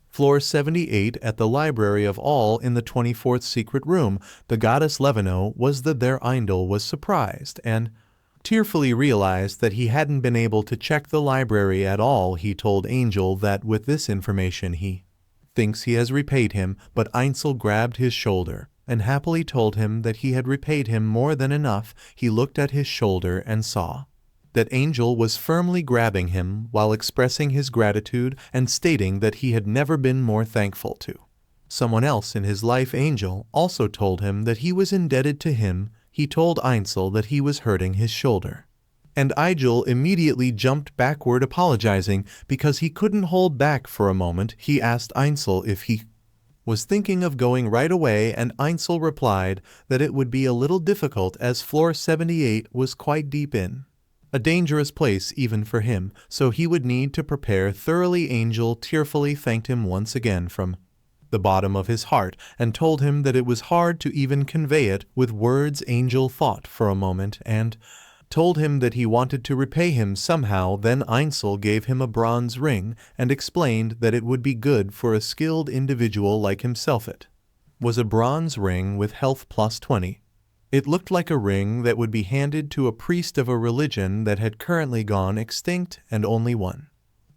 floor 78 at the Library of All, in the 24th secret room, the goddess Labyrinth was there. Angel was surprised and tearfully realized that he hadn't been able to check the library at all. He told Angel that with this information he thinks he has repaid him, but Angel grabbed his shoulder and happily told him that he had repaid him more than enough. He looked at his shoulder and saw that Angel was firmly grabbing him while expressing his gratitude and stating that he had never been more thankful to someone else in his life. Angel also told him that he was indebted to him. He told Angel that he was hurting his shoulder, and Angel immediately jumped backward, apologizing because he couldn't hold back for a moment. He asked Angel if he was thinking of going right away, and Angel replied that it would be a little difficult as floor 78 was quite deep in a dangerous place even for him, so he would need to prepare thoroughly. Angel tearfully thanked him once again from the bottom of his heart and told him that it was hard to even convey it with words. Angel thought for a moment and told him that he wanted to repay him somehow. Then Ainsel gave him a bronze ring and explained that it would be good for a skilled individual like himself. It was a bronze ring with health plus 20. It looked like a ring that would be handed to a priest of a religion that had currently gone extinct, and only one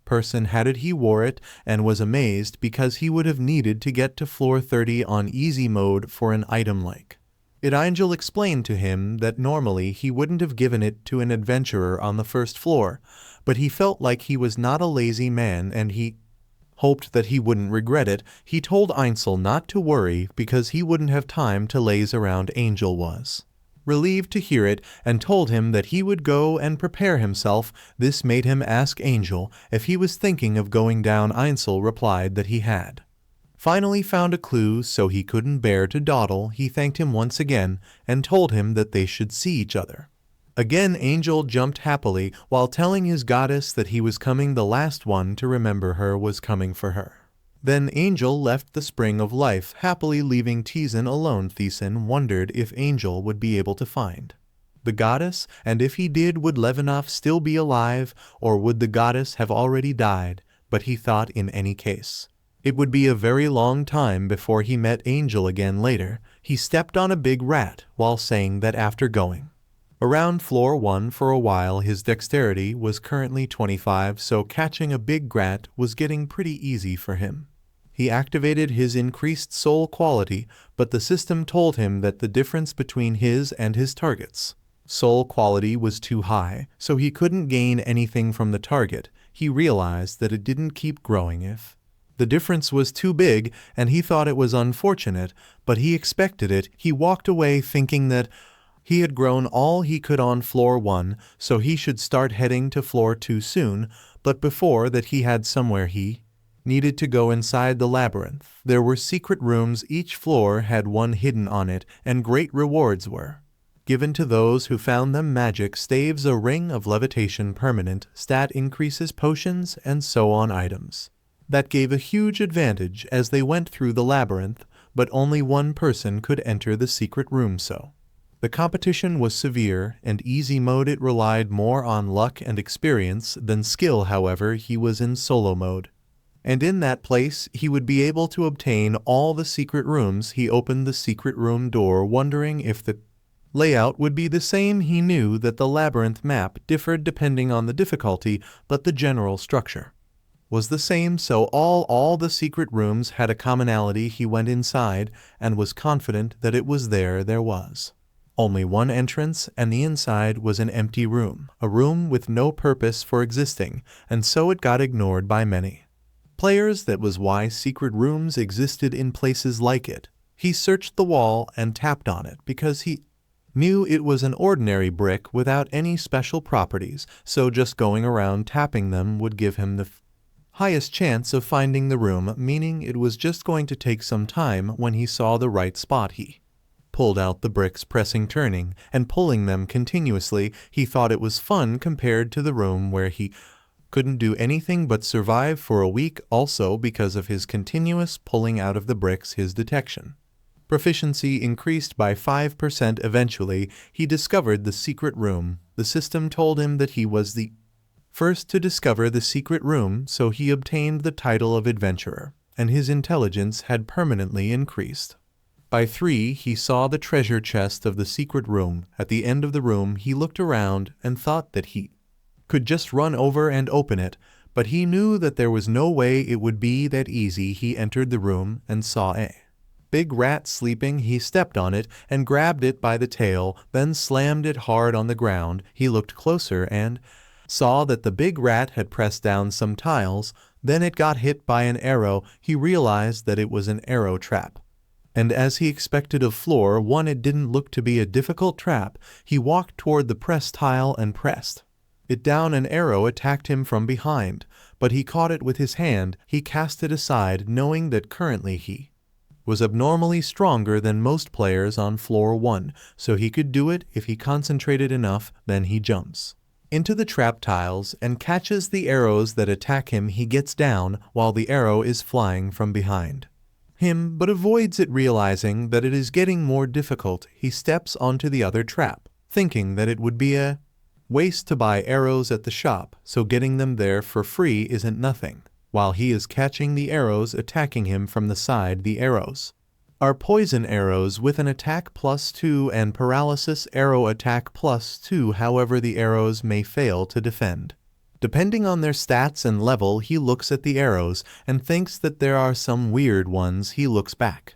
person had it. He wore it and was amazed because he would have needed to get to floor 30 on easy mode for an item like it. Angel explained to him that normally he wouldn't have given it to an adventurer on the first floor, but he felt like he was not a lazy man and he hoped that he wouldn't regret it. He told Ainsel not to worry because he wouldn't have time to laze around. Angel was relieved to hear it and told him that he would go and prepare himself. This made him ask Angel if he was thinking of going down. Ainsel replied that he had finally found a clue, so he couldn't bear to dawdle. He thanked him once again and told him that they should see each other again. Angel jumped happily while telling his goddess that he was coming. The last one to remember her was coming for her. Then Angel left the Spring of Life, happily leaving TaeSan alone. TaeSan wondered if Angel would be able to find the goddess, and if he did, would Levinov still be alive, or would the goddess have already died? But he thought in any case it would be a very long time before he met Angel again. Later, he stepped on a big rat while saying that after going around floor 1 for a while, his dexterity was currently 25, so catching a big rat was getting pretty easy for him. He activated his increased soul quality, but the system told him that the difference between his and his target's soul quality was too high, so he couldn't gain anything from the target. He realized that it didn't keep growing if the difference was too big, and he thought it was unfortunate, but he expected it. He walked away thinking that he had grown all he could on floor 1, so he should start heading to floor 2 soon, but before that he had somewhere he needed to go. Inside the labyrinth, there were secret rooms. Each floor had one hidden on it, and great rewards were given to those who found them. Magic staves, a ring of levitation, permanent stat increases, potions, and so on items that gave a huge advantage as they went through the labyrinth, but only one person could enter the secret room, so the competition was severe and easy mode. It relied more on luck and experience than skill. However, he was in solo mode, and in that place he would be able to obtain all the secret rooms. He opened the secret room door wondering if the layout would be the same. He knew that the labyrinth map differed depending on the difficulty, but the general structure was the same, so all the secret rooms had a commonality. He went inside and was confident that it was there. There was only one entrance, and the inside was an empty room, a room with no purpose for existing, and so it got ignored by many players. That was why secret rooms existed in places like it. He searched the wall and tapped on it because he knew it was an ordinary brick without any special properties, so just going around tapping them would give him the highest chance of finding the room, meaning it was just going to take some time. When he saw the right spot, he pulled out the bricks, pressing, turning, and pulling them continuously. He thought it was fun compared to the room where he couldn't do anything but survive for a week. Also, because of his continuous pulling out of the bricks, his detection proficiency increased by 5%. Eventually, he discovered the secret room. The system told him that he was the first to discover the secret room, so he obtained the title of adventurer, and his intelligence had permanently increased. By 3, he saw the treasure chest of the secret room. At the end of the room, he looked around and thought that he could just run over and open it, but he knew that there was no way it would be that easy. He entered the room and saw a big rat sleeping. He stepped on it and grabbed it by the tail, then slammed it hard on the ground. He looked closer and saw that the big rat had pressed down some tiles. Then it got hit by an arrow. He realized that it was an arrow trap, and as he expected of floor 1, it didn't look to be a difficult trap. He walked toward the pressed tile and pressed it down. An arrow attacked him from behind, but he caught it with his hand. He cast it aside, knowing that currently he was abnormally stronger than most players on floor 1, so he could do it if he concentrated enough. Then he jumps into the trap tiles and catches the arrows that attack him. He gets down while the arrow is flying from behind him, but avoids it. Realizing that it is getting more difficult, he steps onto the other trap, thinking that it would be a waste to buy arrows at the shop, so getting them there for free isn't nothing. While he is catching the arrows attacking him from the side, the arrows are poison arrows with an attack +2 and paralysis arrow attack +2. However, the arrows may fail to defend. Depending on their stats and level, he looks at the arrows and thinks that there are some weird ones. He looks back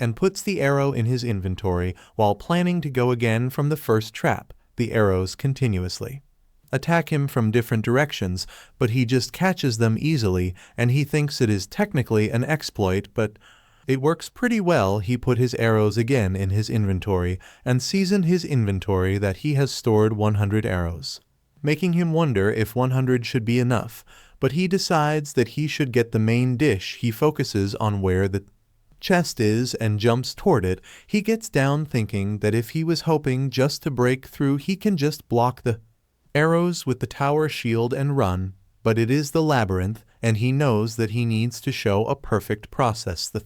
and puts the arrow in his inventory while planning to go again from the first trap. The arrows continuously attack him from different directions, but he just catches them easily, and he thinks it is technically an exploit, but it works pretty well. He put his arrows again in his inventory and sees in his inventory that he has stored 100 arrows, making him wonder if 100 should be enough, but he decides that he should get the main dish. He focuses on where the chest is and jumps toward it. He gets down thinking that if he was hoping just to break through, he can just block the arrows with the tower shield and run, but it is the labyrinth, and he knows that he needs to show a perfect process. The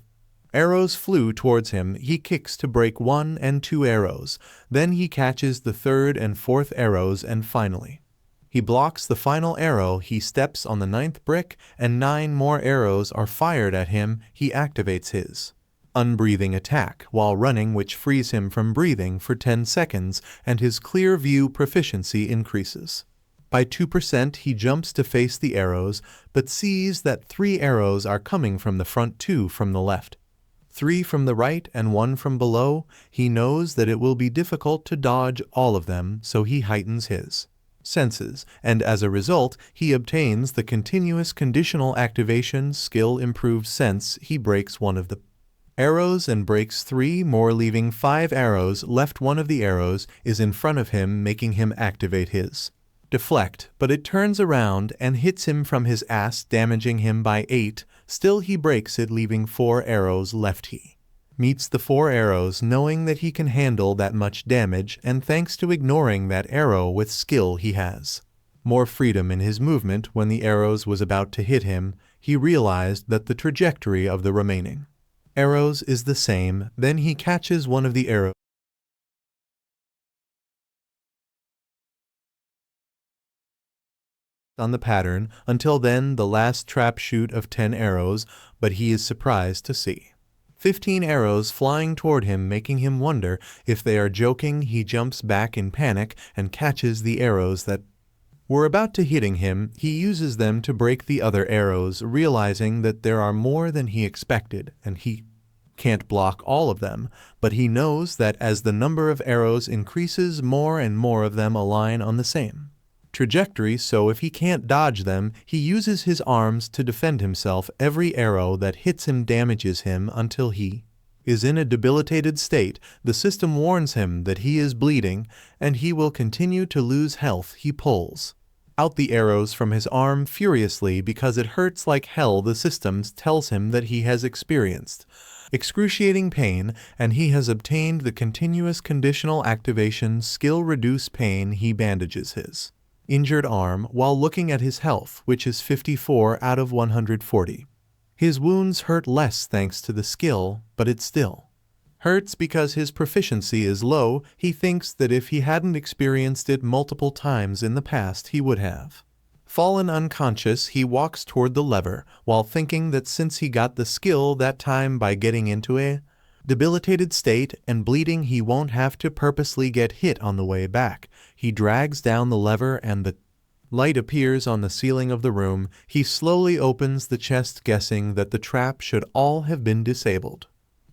arrows flew towards him. He kicks to break 1 and 2 arrows. Then he catches the 3rd and 4th arrows, and finally he blocks the final arrow. He steps on the 9th brick and 9 more arrows are fired at him. He activates his unbreathing attack while running, which frees him from breathing for 10 seconds, and his clear view proficiency increases by 2%. He jumps to face the arrows, but sees that 3 arrows are coming from the front, 2 from the left, 3 from the right, and 1 from below. He knows that it will be difficult to dodge all of them, so he heightens his senses, and as a result, he obtains the continuous conditional activation skill improved sense. He breaks 1 of the arrows and breaks 3 more, leaving 5 arrows left. 1 of the arrows is in front of him, making him activate his deflect, but it turns around and hits him from his ass, damaging him by 8. Still, he breaks it, leaving 4 arrows left. He meets the 4 arrows, knowing that he can handle that much damage, and thanks to ignoring that arrow with skill, he has more freedom in his movement. When the arrows was about to hit him, he realized that the trajectory of the remaining arrows is the same. Then he catches one of the arrows on the pattern. Until then, the last trap shoot of 10 arrows, but he is surprised to see 15 arrows flying toward him, making him wonder if they are joking. He jumps back in panic and catches the arrows that were about to hitting him. He uses them to break the other arrows, realizing that there are more than he expected, and he can't block all of them, but he knows that as the number of arrows increases, more and more of them align on the same trajectory, so if he can't dodge them, he uses his arms to defend himself. Every arrow that hits him damages him until he is in a debilitated state. The system warns him that he is bleeding and he will continue to lose health. He pulls out the arrows from his arm furiously because it hurts like hell. The system tells him that he has experienced excruciating pain, and he has obtained the continuous conditional activation skill reduce pain. He bandages his injured arm while looking at his health, which is 54 out of 140. His wounds hurt less thanks to the skill, but it still hurts because his proficiency is low. He thinks that if he hadn't experienced it multiple times in the past, he would have fallen unconscious. He walks toward the lever while thinking that since he got the skill that time by getting into a debilitated state and bleeding, he won't have to purposely get hit on the way back. He drags down the lever and the light appears on the ceiling of the room. He slowly opens the chest, guessing that the trap should all have been disabled.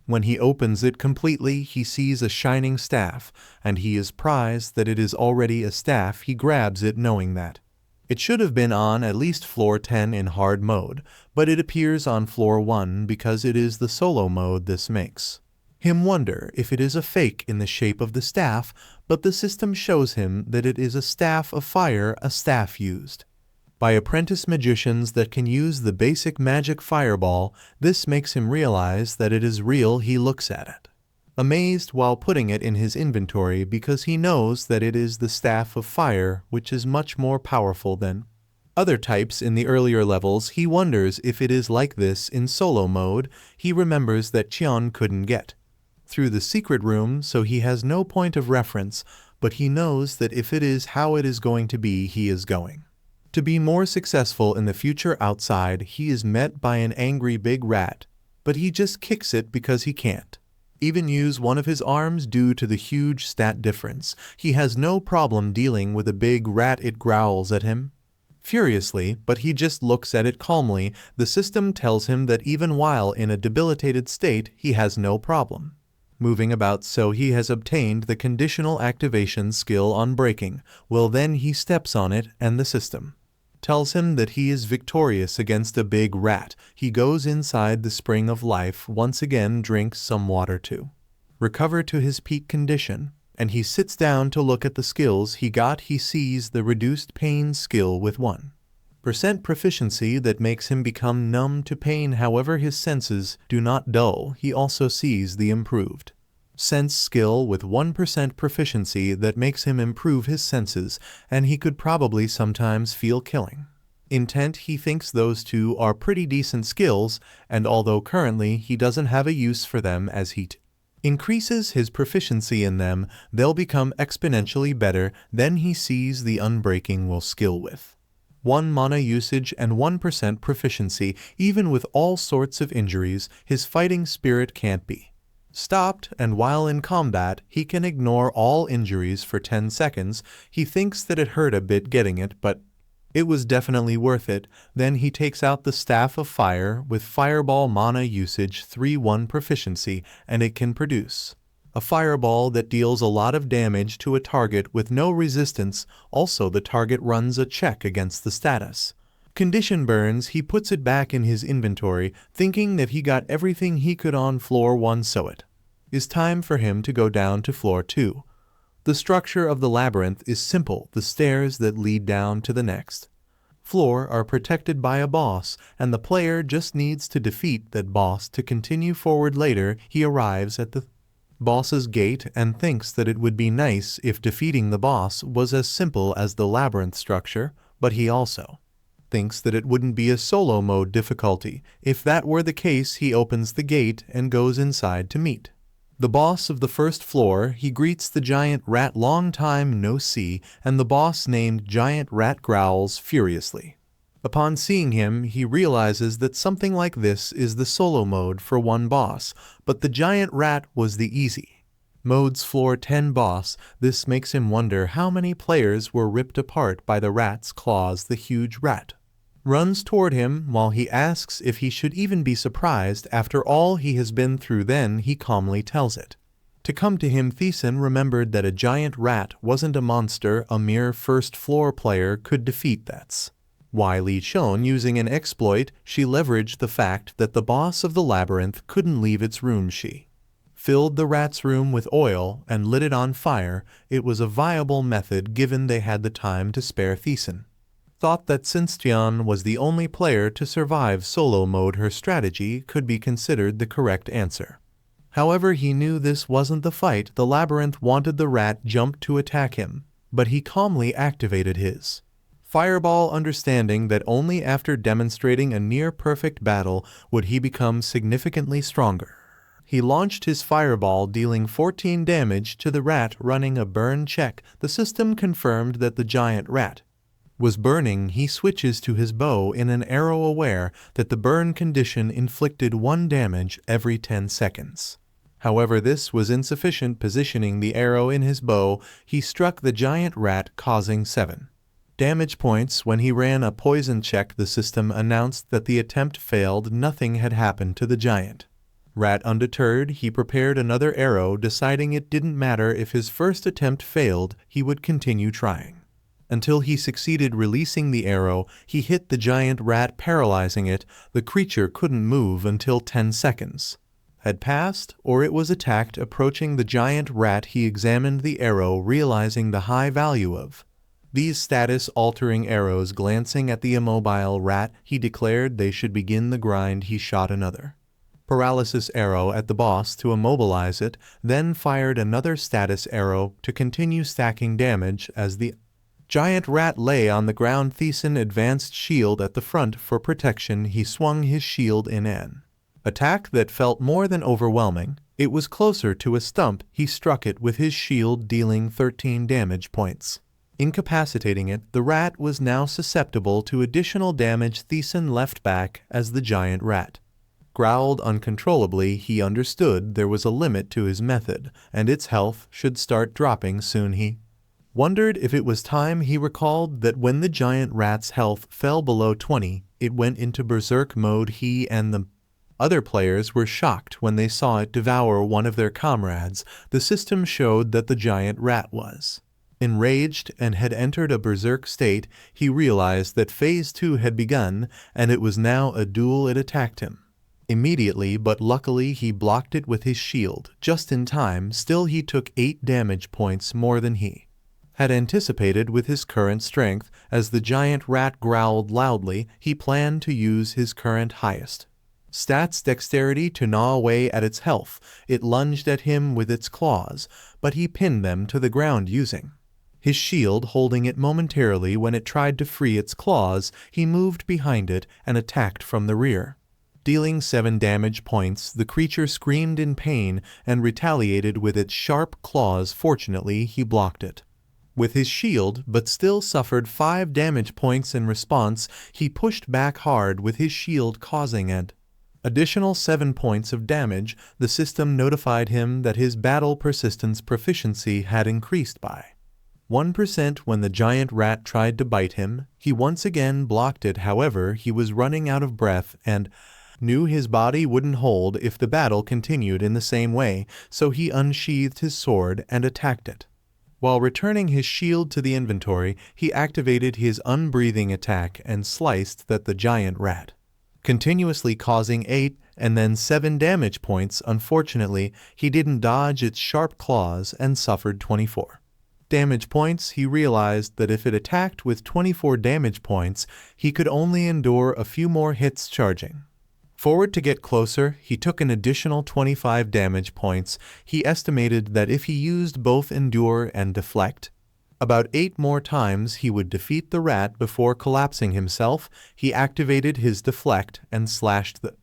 When he opens it completely, he sees a shining staff, and he is surprised that it is already a staff. He grabs it, knowing that it should have been on at least floor 10 in hard mode, but it appears on floor 1 because it is the solo mode. This makes him wonder if it is a fake in the shape of the staff, but the system shows him that it is a staff of fire, a staff used by apprentice magicians that can use the basic magic fireball. This makes him realize that it is real. He looks at it, amazed, while putting it in his inventory because he knows that it is the staff of fire, which is much more powerful than other types in the earlier levels. He wonders if it is like this in solo mode. He remembers that Cheon couldn't get through the secret room, so he has no point of reference, but he knows that if it is how it is going to be, he is going to be more successful in the future. Outside, he is met by an angry big rat, but he just kicks it because he can't even use one of his arms due to the huge stat difference. He has no problem dealing with a big rat. It growls at him furiously, but he just looks at it calmly. The system tells him that even while in a debilitated state, he has no problem moving about, so he has obtained the conditional activation skill on breaking. Well, then he steps on it and the system tells him that he is victorious against a big rat. He goes inside the spring of life, once again drinks some water to recover to his peak condition, and he sits down to look at the skills he got. He sees the reduced pain skill with 1% proficiency that makes him become numb to pain. However, his senses do not dull. He also sees the improved sense skill with 1% proficiency that makes him improve his senses, and he could probably sometimes feel killing intent. He thinks those two are pretty decent skills, and although currently he doesn't have a use for them, as he increases his proficiency in them, they'll become exponentially better. Then he sees the unbreaking will skill with 1 mana usage and 1% proficiency. Even with all sorts of injuries, his fighting spirit can't be stopped, and while in combat, he can ignore all injuries for 10 seconds. He thinks that it hurt a bit getting it, but it was definitely worth it. Then he takes out the Staff of Fire with Fireball mana usage 3/1 proficiency, and it can produce a fireball that deals a lot of damage to a target with no resistance. Also, the target runs a check against the status condition burns. He puts it back in his inventory, thinking that he got everything he could on floor 1, so it is time for him to go down to floor 2. The structure of the labyrinth is simple. The stairs that lead down to the next floor are protected by a boss, and the player just needs to defeat that boss to continue forward. Later, he arrives at the boss's gate and thinks that it would be nice if defeating the boss was as simple as the labyrinth structure, but he also thinks that it wouldn't be a solo mode difficulty. If that were the case, he opens the gate and goes inside to meet the boss of the first floor. He greets the giant rat. Long time no see, and the boss named Giant Rat growls furiously. Upon seeing him, he realizes that something like this is the solo mode for one boss, but the giant rat was the easy mode's floor 10 boss. This makes him wonder how many players were ripped apart by the rat's claws. The huge rat runs toward him while he asks if he should even be surprised after all he has been through. Then he calmly tells it to come to him. TaeSan remembered that a giant rat wasn't a monster a mere first floor player could defeat. That's why Lee Chon, using an exploit, she leveraged the fact that the boss of the labyrinth couldn't leave its room. She filled the rat's room with oil and lit it on fire. It was a viable method given they had the time to spare. TaeSan thought that since Tian was the only player to survive solo mode, her strategy could be considered the correct answer. However, he knew this wasn't the fight. The labyrinth wanted the rat jump to attack him, but he calmly activated his fireball, understanding that only after demonstrating a near-perfect battle would he become significantly stronger. He launched his fireball, dealing 14 damage to the rat, running a burn check. The system confirmed that the giant rat was burning. He switches to his bow in an arrow, aware that the burn condition inflicted 1 damage every 10 seconds. However, this was insufficient. Positioning the arrow in his bow, he struck the giant rat, causing 7 damage points. When he ran a poison check, the system announced that the attempt failed. Nothing had happened to the giant rat. Undeterred, he prepared another arrow, deciding it didn't matter if his first attempt failed, he would continue trying until he succeeded. Releasing the arrow, he hit the giant rat, paralyzing it. The creature couldn't move until 10 seconds had passed, or it was attacked. Approaching the giant rat, he examined the arrow, realizing the high value of these status-altering arrows. Glancing at the immobile rat, he declared they should begin the grind. He shot another paralysis arrow at the boss to immobilize it, then fired another status arrow to continue stacking damage. As the giant rat lay on the ground, TaeSan advanced shield at the front for protection. He swung his shield in an attack that felt more than overwhelming. It was closer to a stump. He struck it with his shield, dealing 13 damage points. Incapacitating it, the rat was now susceptible to additional damage. TaeSan leapt back as the giant rat growled uncontrollably. He understood there was a limit to his method, and its health should start dropping soon. He wondered if it was time. He recalled that when the giant rat's health fell below 20, it went into berserk mode. He and the other players were shocked when they saw it devour one of their comrades. The system showed that the giant rat was enraged and had entered a berserk state. He realized that Phase 2 had begun, and it was now a duel. It attacked him immediately, but luckily he blocked it with his shield just in time. Still, he took 8 damage points more than he had anticipated with his current strength. As the giant rat growled loudly, he planned to use his current highest stats dexterity to gnaw away at its health. It lunged at him with its claws, but he pinned them to the ground using his shield, holding it momentarily. When it tried to free its claws, he moved behind it and attacked from the rear. Dealing 7 damage points, the creature screamed in pain and retaliated with its sharp claws. Fortunately, he blocked it with his shield, but still suffered 5 damage points in response. He pushed back hard with his shield, causing an additional 7 points of damage. The system notified him that his battle persistence proficiency had increased by 1% when the giant rat tried to bite him. He once again blocked it. However, he was running out of breath and knew his body wouldn't hold if the battle continued in the same way, so he unsheathed his sword and attacked it. While returning his shield to the inventory, he activated his unbreathing attack and sliced at the giant rat, continuously causing 8 and then 7 damage points. Unfortunately, he didn't dodge its sharp claws and suffered 24 damage points. He realized that if it attacked with 24 damage points, he could only endure a few more hits. Charging forward to get closer, he took an additional 25 damage points. He estimated that if he used both endure and deflect about 8 more times, he would defeat the rat before collapsing himself. He activated his deflect and slashed the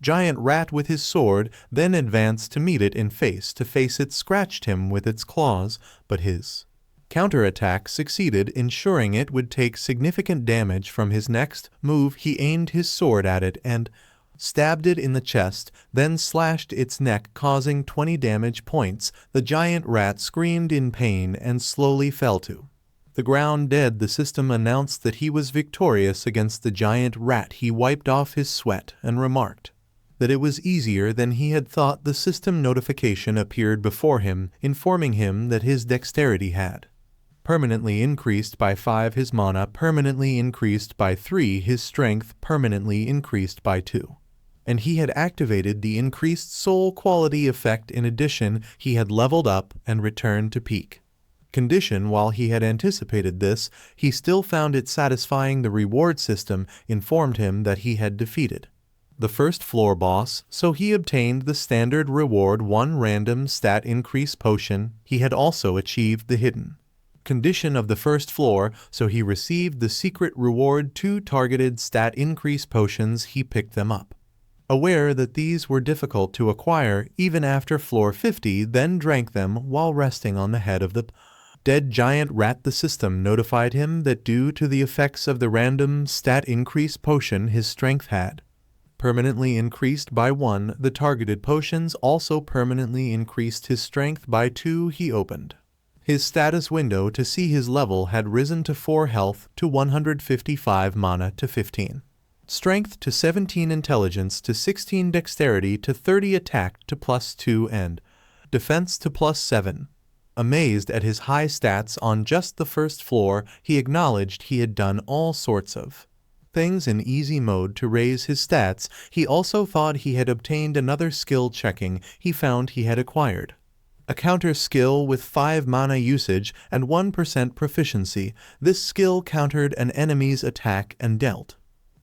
giant rat with his sword, then advanced to meet it in face to face. It scratched him with its claws, but his counterattack succeeded, ensuring it would take significant damage. From his next move, he aimed his sword at it and stabbed it in the chest, then slashed its neck, causing 20 damage points. The giant rat screamed in pain and slowly fell to the ground dead. The system announced that he was victorious against the giant rat. He wiped off his sweat and remarked that it was easier than he had thought. The system notification appeared before him, informing him that his dexterity had permanently increased by 5, his mana permanently increased by 3, his strength permanently increased by 2. And he had activated the increased soul quality effect. In addition, he had leveled up and returned to peak condition. While he had anticipated this, he still found it satisfying. The reward system informed him that he had defeated the first floor boss, so he obtained the standard reward, 1 random stat increase potion. He had also achieved the hidden condition of the first floor, so he received the secret reward, 2 targeted stat increase potions. He picked them up, aware that these were difficult to acquire even after floor 50, then drank them while resting on the head of the dead giant rat. The system notified him that due to the effects of the random stat increase potion, his strength had permanently increased by 1. The targeted potions also permanently increased his strength by 2. He opened his status window to see his level had risen to 4 health to 155 mana to 15. Strength to 17, intelligence to 16, dexterity to 30, attack to +2, and defense to +7. Amazed at his high stats on just the first floor, he acknowledged he had done all sorts of things in easy mode to raise his stats. He also thought he had obtained another skill. Checking, he found he had acquired a counter skill with 5 mana usage and 1% proficiency. This skill countered an enemy's attack and dealt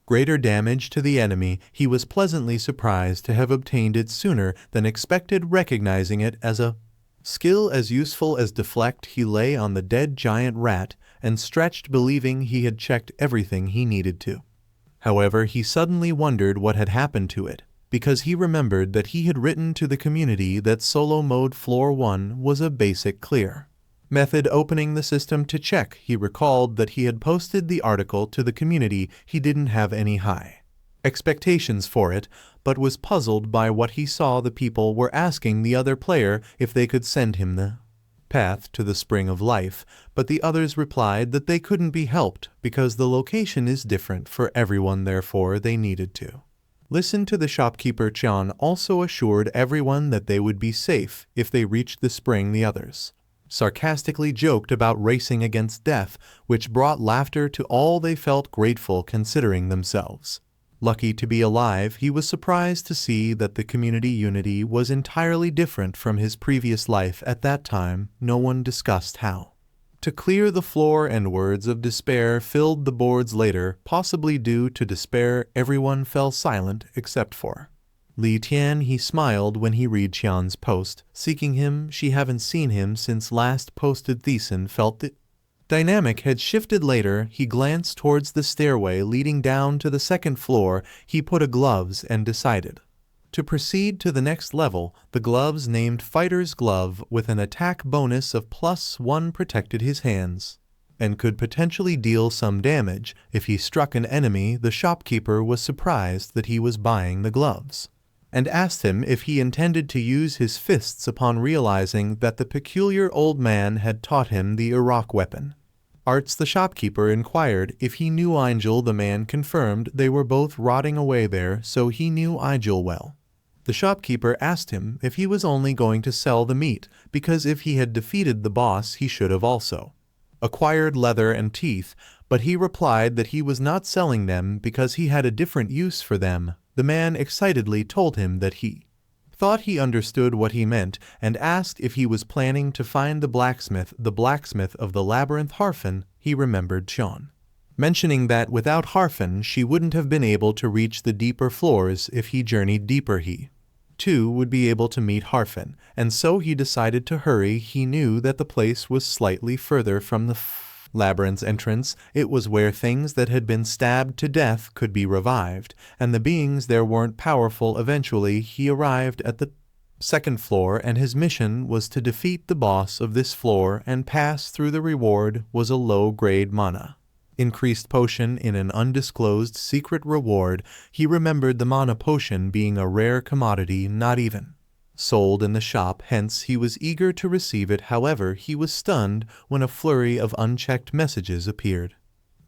greater damage to the enemy. He was pleasantly surprised to have obtained it sooner than expected. Recognizing it as a skill as useful as deflect, he lay on the dead giant rat and stretched, believing he had checked everything he needed to. However, he suddenly wondered what had happened to it. because he remembered that he had written to the community that solo mode floor 1 was a basic clear method. Opening the system to check, he recalled that he had posted the article to the community. He didn't have any high expectations for it, but was puzzled by what he saw. The people were asking the other player if they could send him the path to the spring of life, but the others replied that they couldn't be helped because the location is different for everyone, therefore they needed to listen to the shopkeeper. Chan also assured everyone that they would be safe if they reached the spring. The others sarcastically joked about racing against death, which brought laughter to all. They felt grateful considering themselves lucky to be alive. He was surprised to see that the community unity was entirely different from his previous life. At that time, no one discussed how to clear the floor, and words of despair filled the boards. Later, possibly due to despair, everyone fell silent except for Li Tian. He smiled when he read Qian's post, seeking him. She haven't seen him since last posted. TaeSan felt the dynamic had shifted. Later, he glanced towards the stairway leading down to the second floor. He put on gloves and decided to proceed to the next level. The gloves, named Fighter's Glove with an attack bonus of +1, protected his hands and could potentially deal some damage if he struck an enemy. The shopkeeper was surprised that he was buying the gloves and asked him if he intended to use his fists upon realizing that the peculiar old man had taught him the Iraq weapon arts. The shopkeeper inquired if he knew Angel. The man confirmed they were both rotting away there, so he knew Angel well. The shopkeeper asked him if he was only going to sell the meat, because if he had defeated the boss he should have also acquired leather and teeth, but he replied that he was not selling them because he had a different use for them. The man excitedly told him that he thought he understood what he meant and asked if he was planning to find the blacksmith of the Labyrinth. Harfen, he remembered Chan mentioning that without Harfen she wouldn't have been able to reach the deeper floors. If he journeyed deeper, he too would be able to meet Harfen, and so he decided to hurry. He knew that the place was slightly further from the Labyrinth's entrance. It was where things that had been stabbed to death could be revived, and the beings there weren't powerful. Eventually, he arrived at the second floor, and his mission was to defeat the boss of this floor and pass through. The reward was a low-grade mana increased potion in an undisclosed secret reward. He remembered the mana potion being a rare commodity, not even sold in the shop, hence he was eager to receive it. However, he was stunned when a flurry of unchecked messages appeared.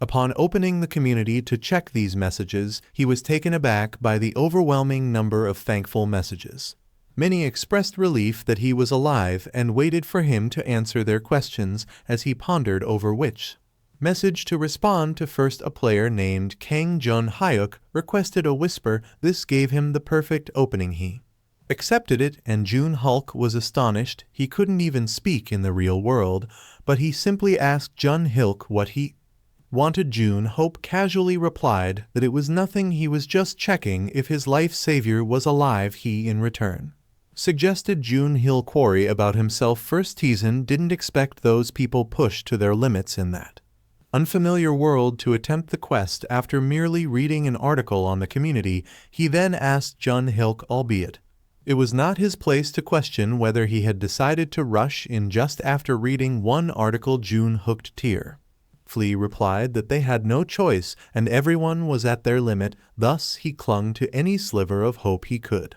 Upon opening the community to check these messages, he was taken aback by the overwhelming number of thankful messages. Many expressed relief that he was alive and waited for him to answer their questions. As he pondered over which message to respond to first, a player named Kang Hyuk requested a whisper. This gave him the perfect opening. He accepted it, and Jun Hulk was astonished. He couldn't even speak in the real world, but he simply asked Jun Hilk what he wanted. Jun Hope casually replied that it was nothing, he was just checking if his life savior was alive. He, in return, suggested Jun Hill query about himself first. TaeSan didn't expect those people pushed to their limits in that unfamiliar world to attempt the quest. After merely reading an article on the community, he then asked Jun Hilk, albeit it was not his place to question whether he had decided to rush in just after reading one article. Jun hooked tear. Flea replied that they had no choice and everyone was at their limit, thus he clung to any sliver of hope he could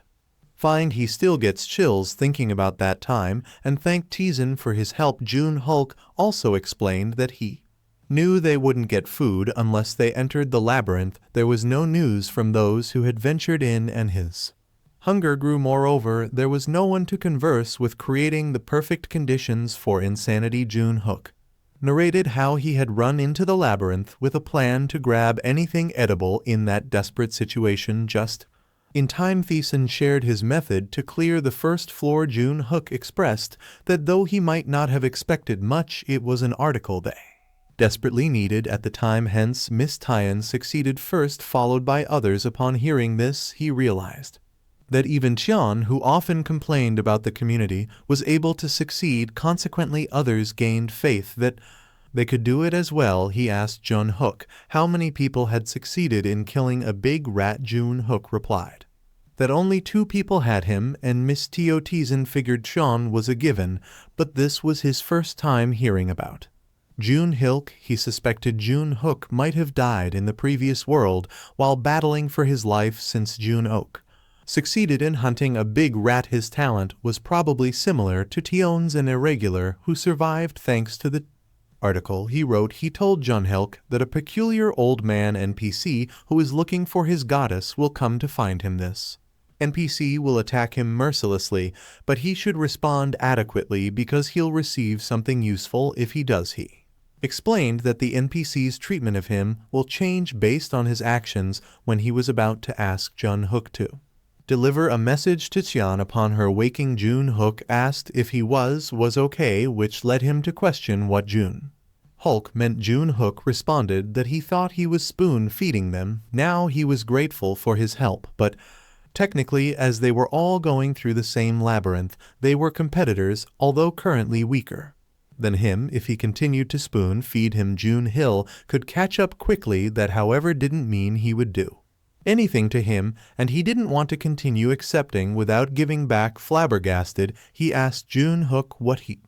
find. He still gets chills thinking about that time and thanked TaeSan for his help. Jun Hulk also explained that he knew they wouldn't get food unless they entered the labyrinth. There was no news from those who had ventured in, and his hunger grew. Moreover, there was no one to converse with, creating the perfect conditions for insanity. Jun Hook narrated how he had run into the labyrinth with a plan to grab anything edible in that desperate situation just in time. TaeSan shared his method to clear the first floor. Jun Hook expressed that though he might not have expected much, it was an article they desperately needed at the time, hence Miss Tyan succeeded first, followed by others. Upon hearing this, he realized that even Tian, who often complained about the community, was able to succeed. Consequently, others gained faith that they could do it as well. He asked Jun Hook how many people had succeeded in killing a big rat. Jun Hook replied That only 2 people had him, and Miss TaeSan figured Sean was a given, but this was his first time hearing about Jun-Hilk. He suspected Jun-Hook might have died in the previous world while battling for his life, since Jun-Ok succeeded in hunting a big rat. His talent was probably similar to Tion's, an irregular who survived thanks to the article he wrote. He told Jun-Hilk that a peculiar old man NPC who is looking for his goddess will come to find him. This NPC will attack him mercilessly, but he should respond adequately because he'll receive something useful if he does. He explained that the NPC's treatment of him will change based on his actions when he was about to ask Jun-Hook to deliver a message to Tian. Upon her waking, Jun-Hook asked if he was okay, which led him to question what Jun-Hook meant. Jun-Hook responded that he thought he was spoon-feeding them. Now he was grateful for his help, but technically, as they were all going through the same labyrinth, they were competitors, although currently weaker than him. If he continued to spoon-feed him, Jun-Hill could catch up quickly. That, however, didn't mean he would do anything to him, and he didn't want to continue accepting without giving back. Flabbergasted, he asked Jun-Hook what he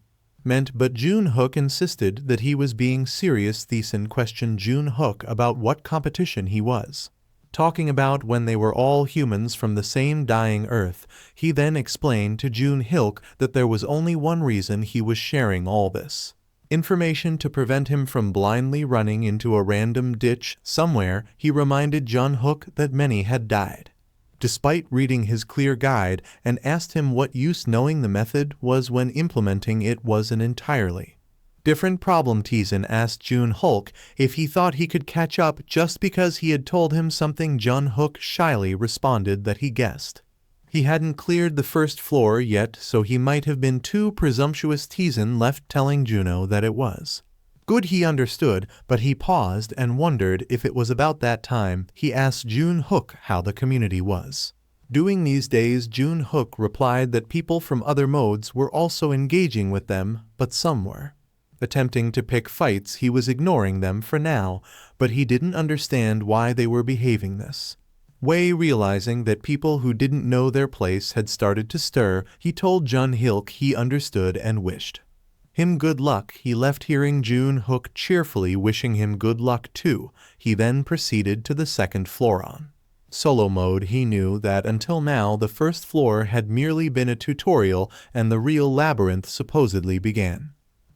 meant, but Jun-Hook insisted that he was being serious. TaeSan questioned Jun-Hook about what competition he was talking about when they were all humans from the same dying Earth. He then explained to Jun-Hilk that there was only one reason he was sharing all this information: to prevent him from blindly running into a random ditch somewhere. He reminded Jun-Hook that many had died despite reading his clear guide, and asked him what use knowing the method was when implementing it was an entirely different problem. TaeSan asked Jun-Hook if he thought he could catch up just because he had told him something. Jun-Hook shyly responded that he guessed he hadn't cleared the first floor yet, so he might have been too presumptuous. TaeSan left, telling Juno that it was good he understood, but he paused and wondered if it was about that time. He asked Jun-Hook how the community was doing these days. Jun-Hook replied that people from other modes were also engaging with them, but some were attempting to pick fights. He was ignoring them for now, but he didn't understand why they were behaving this way. Realizing that people who didn't know their place had started to stir, he told Jun-Hilk he understood and wished him good luck. He left, hearing Jun-Hook cheerfully wishing him good luck too. He then proceeded to the second floor on solo mode. He knew that until now the first floor had merely been a tutorial and the real labyrinth supposedly began.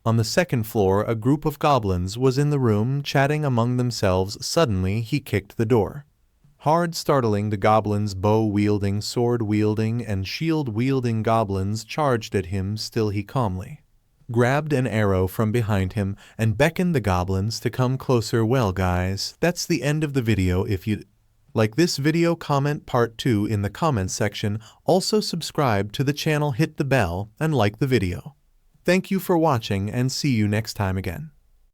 On the second floor, a group of goblins was in the room chatting among themselves. Suddenly, he kicked the door hard, startling the goblins. Bow-wielding, sword-wielding, and shield-wielding goblins charged at him. Still, he calmly grabbed an arrow from behind him and beckoned the goblins to come closer. Well guys, that's the end of the video. If you like this video, comment part 2 in the comments section. Also subscribe to the channel, hit the bell, and like the video. Thank you for watching, and see you next time again.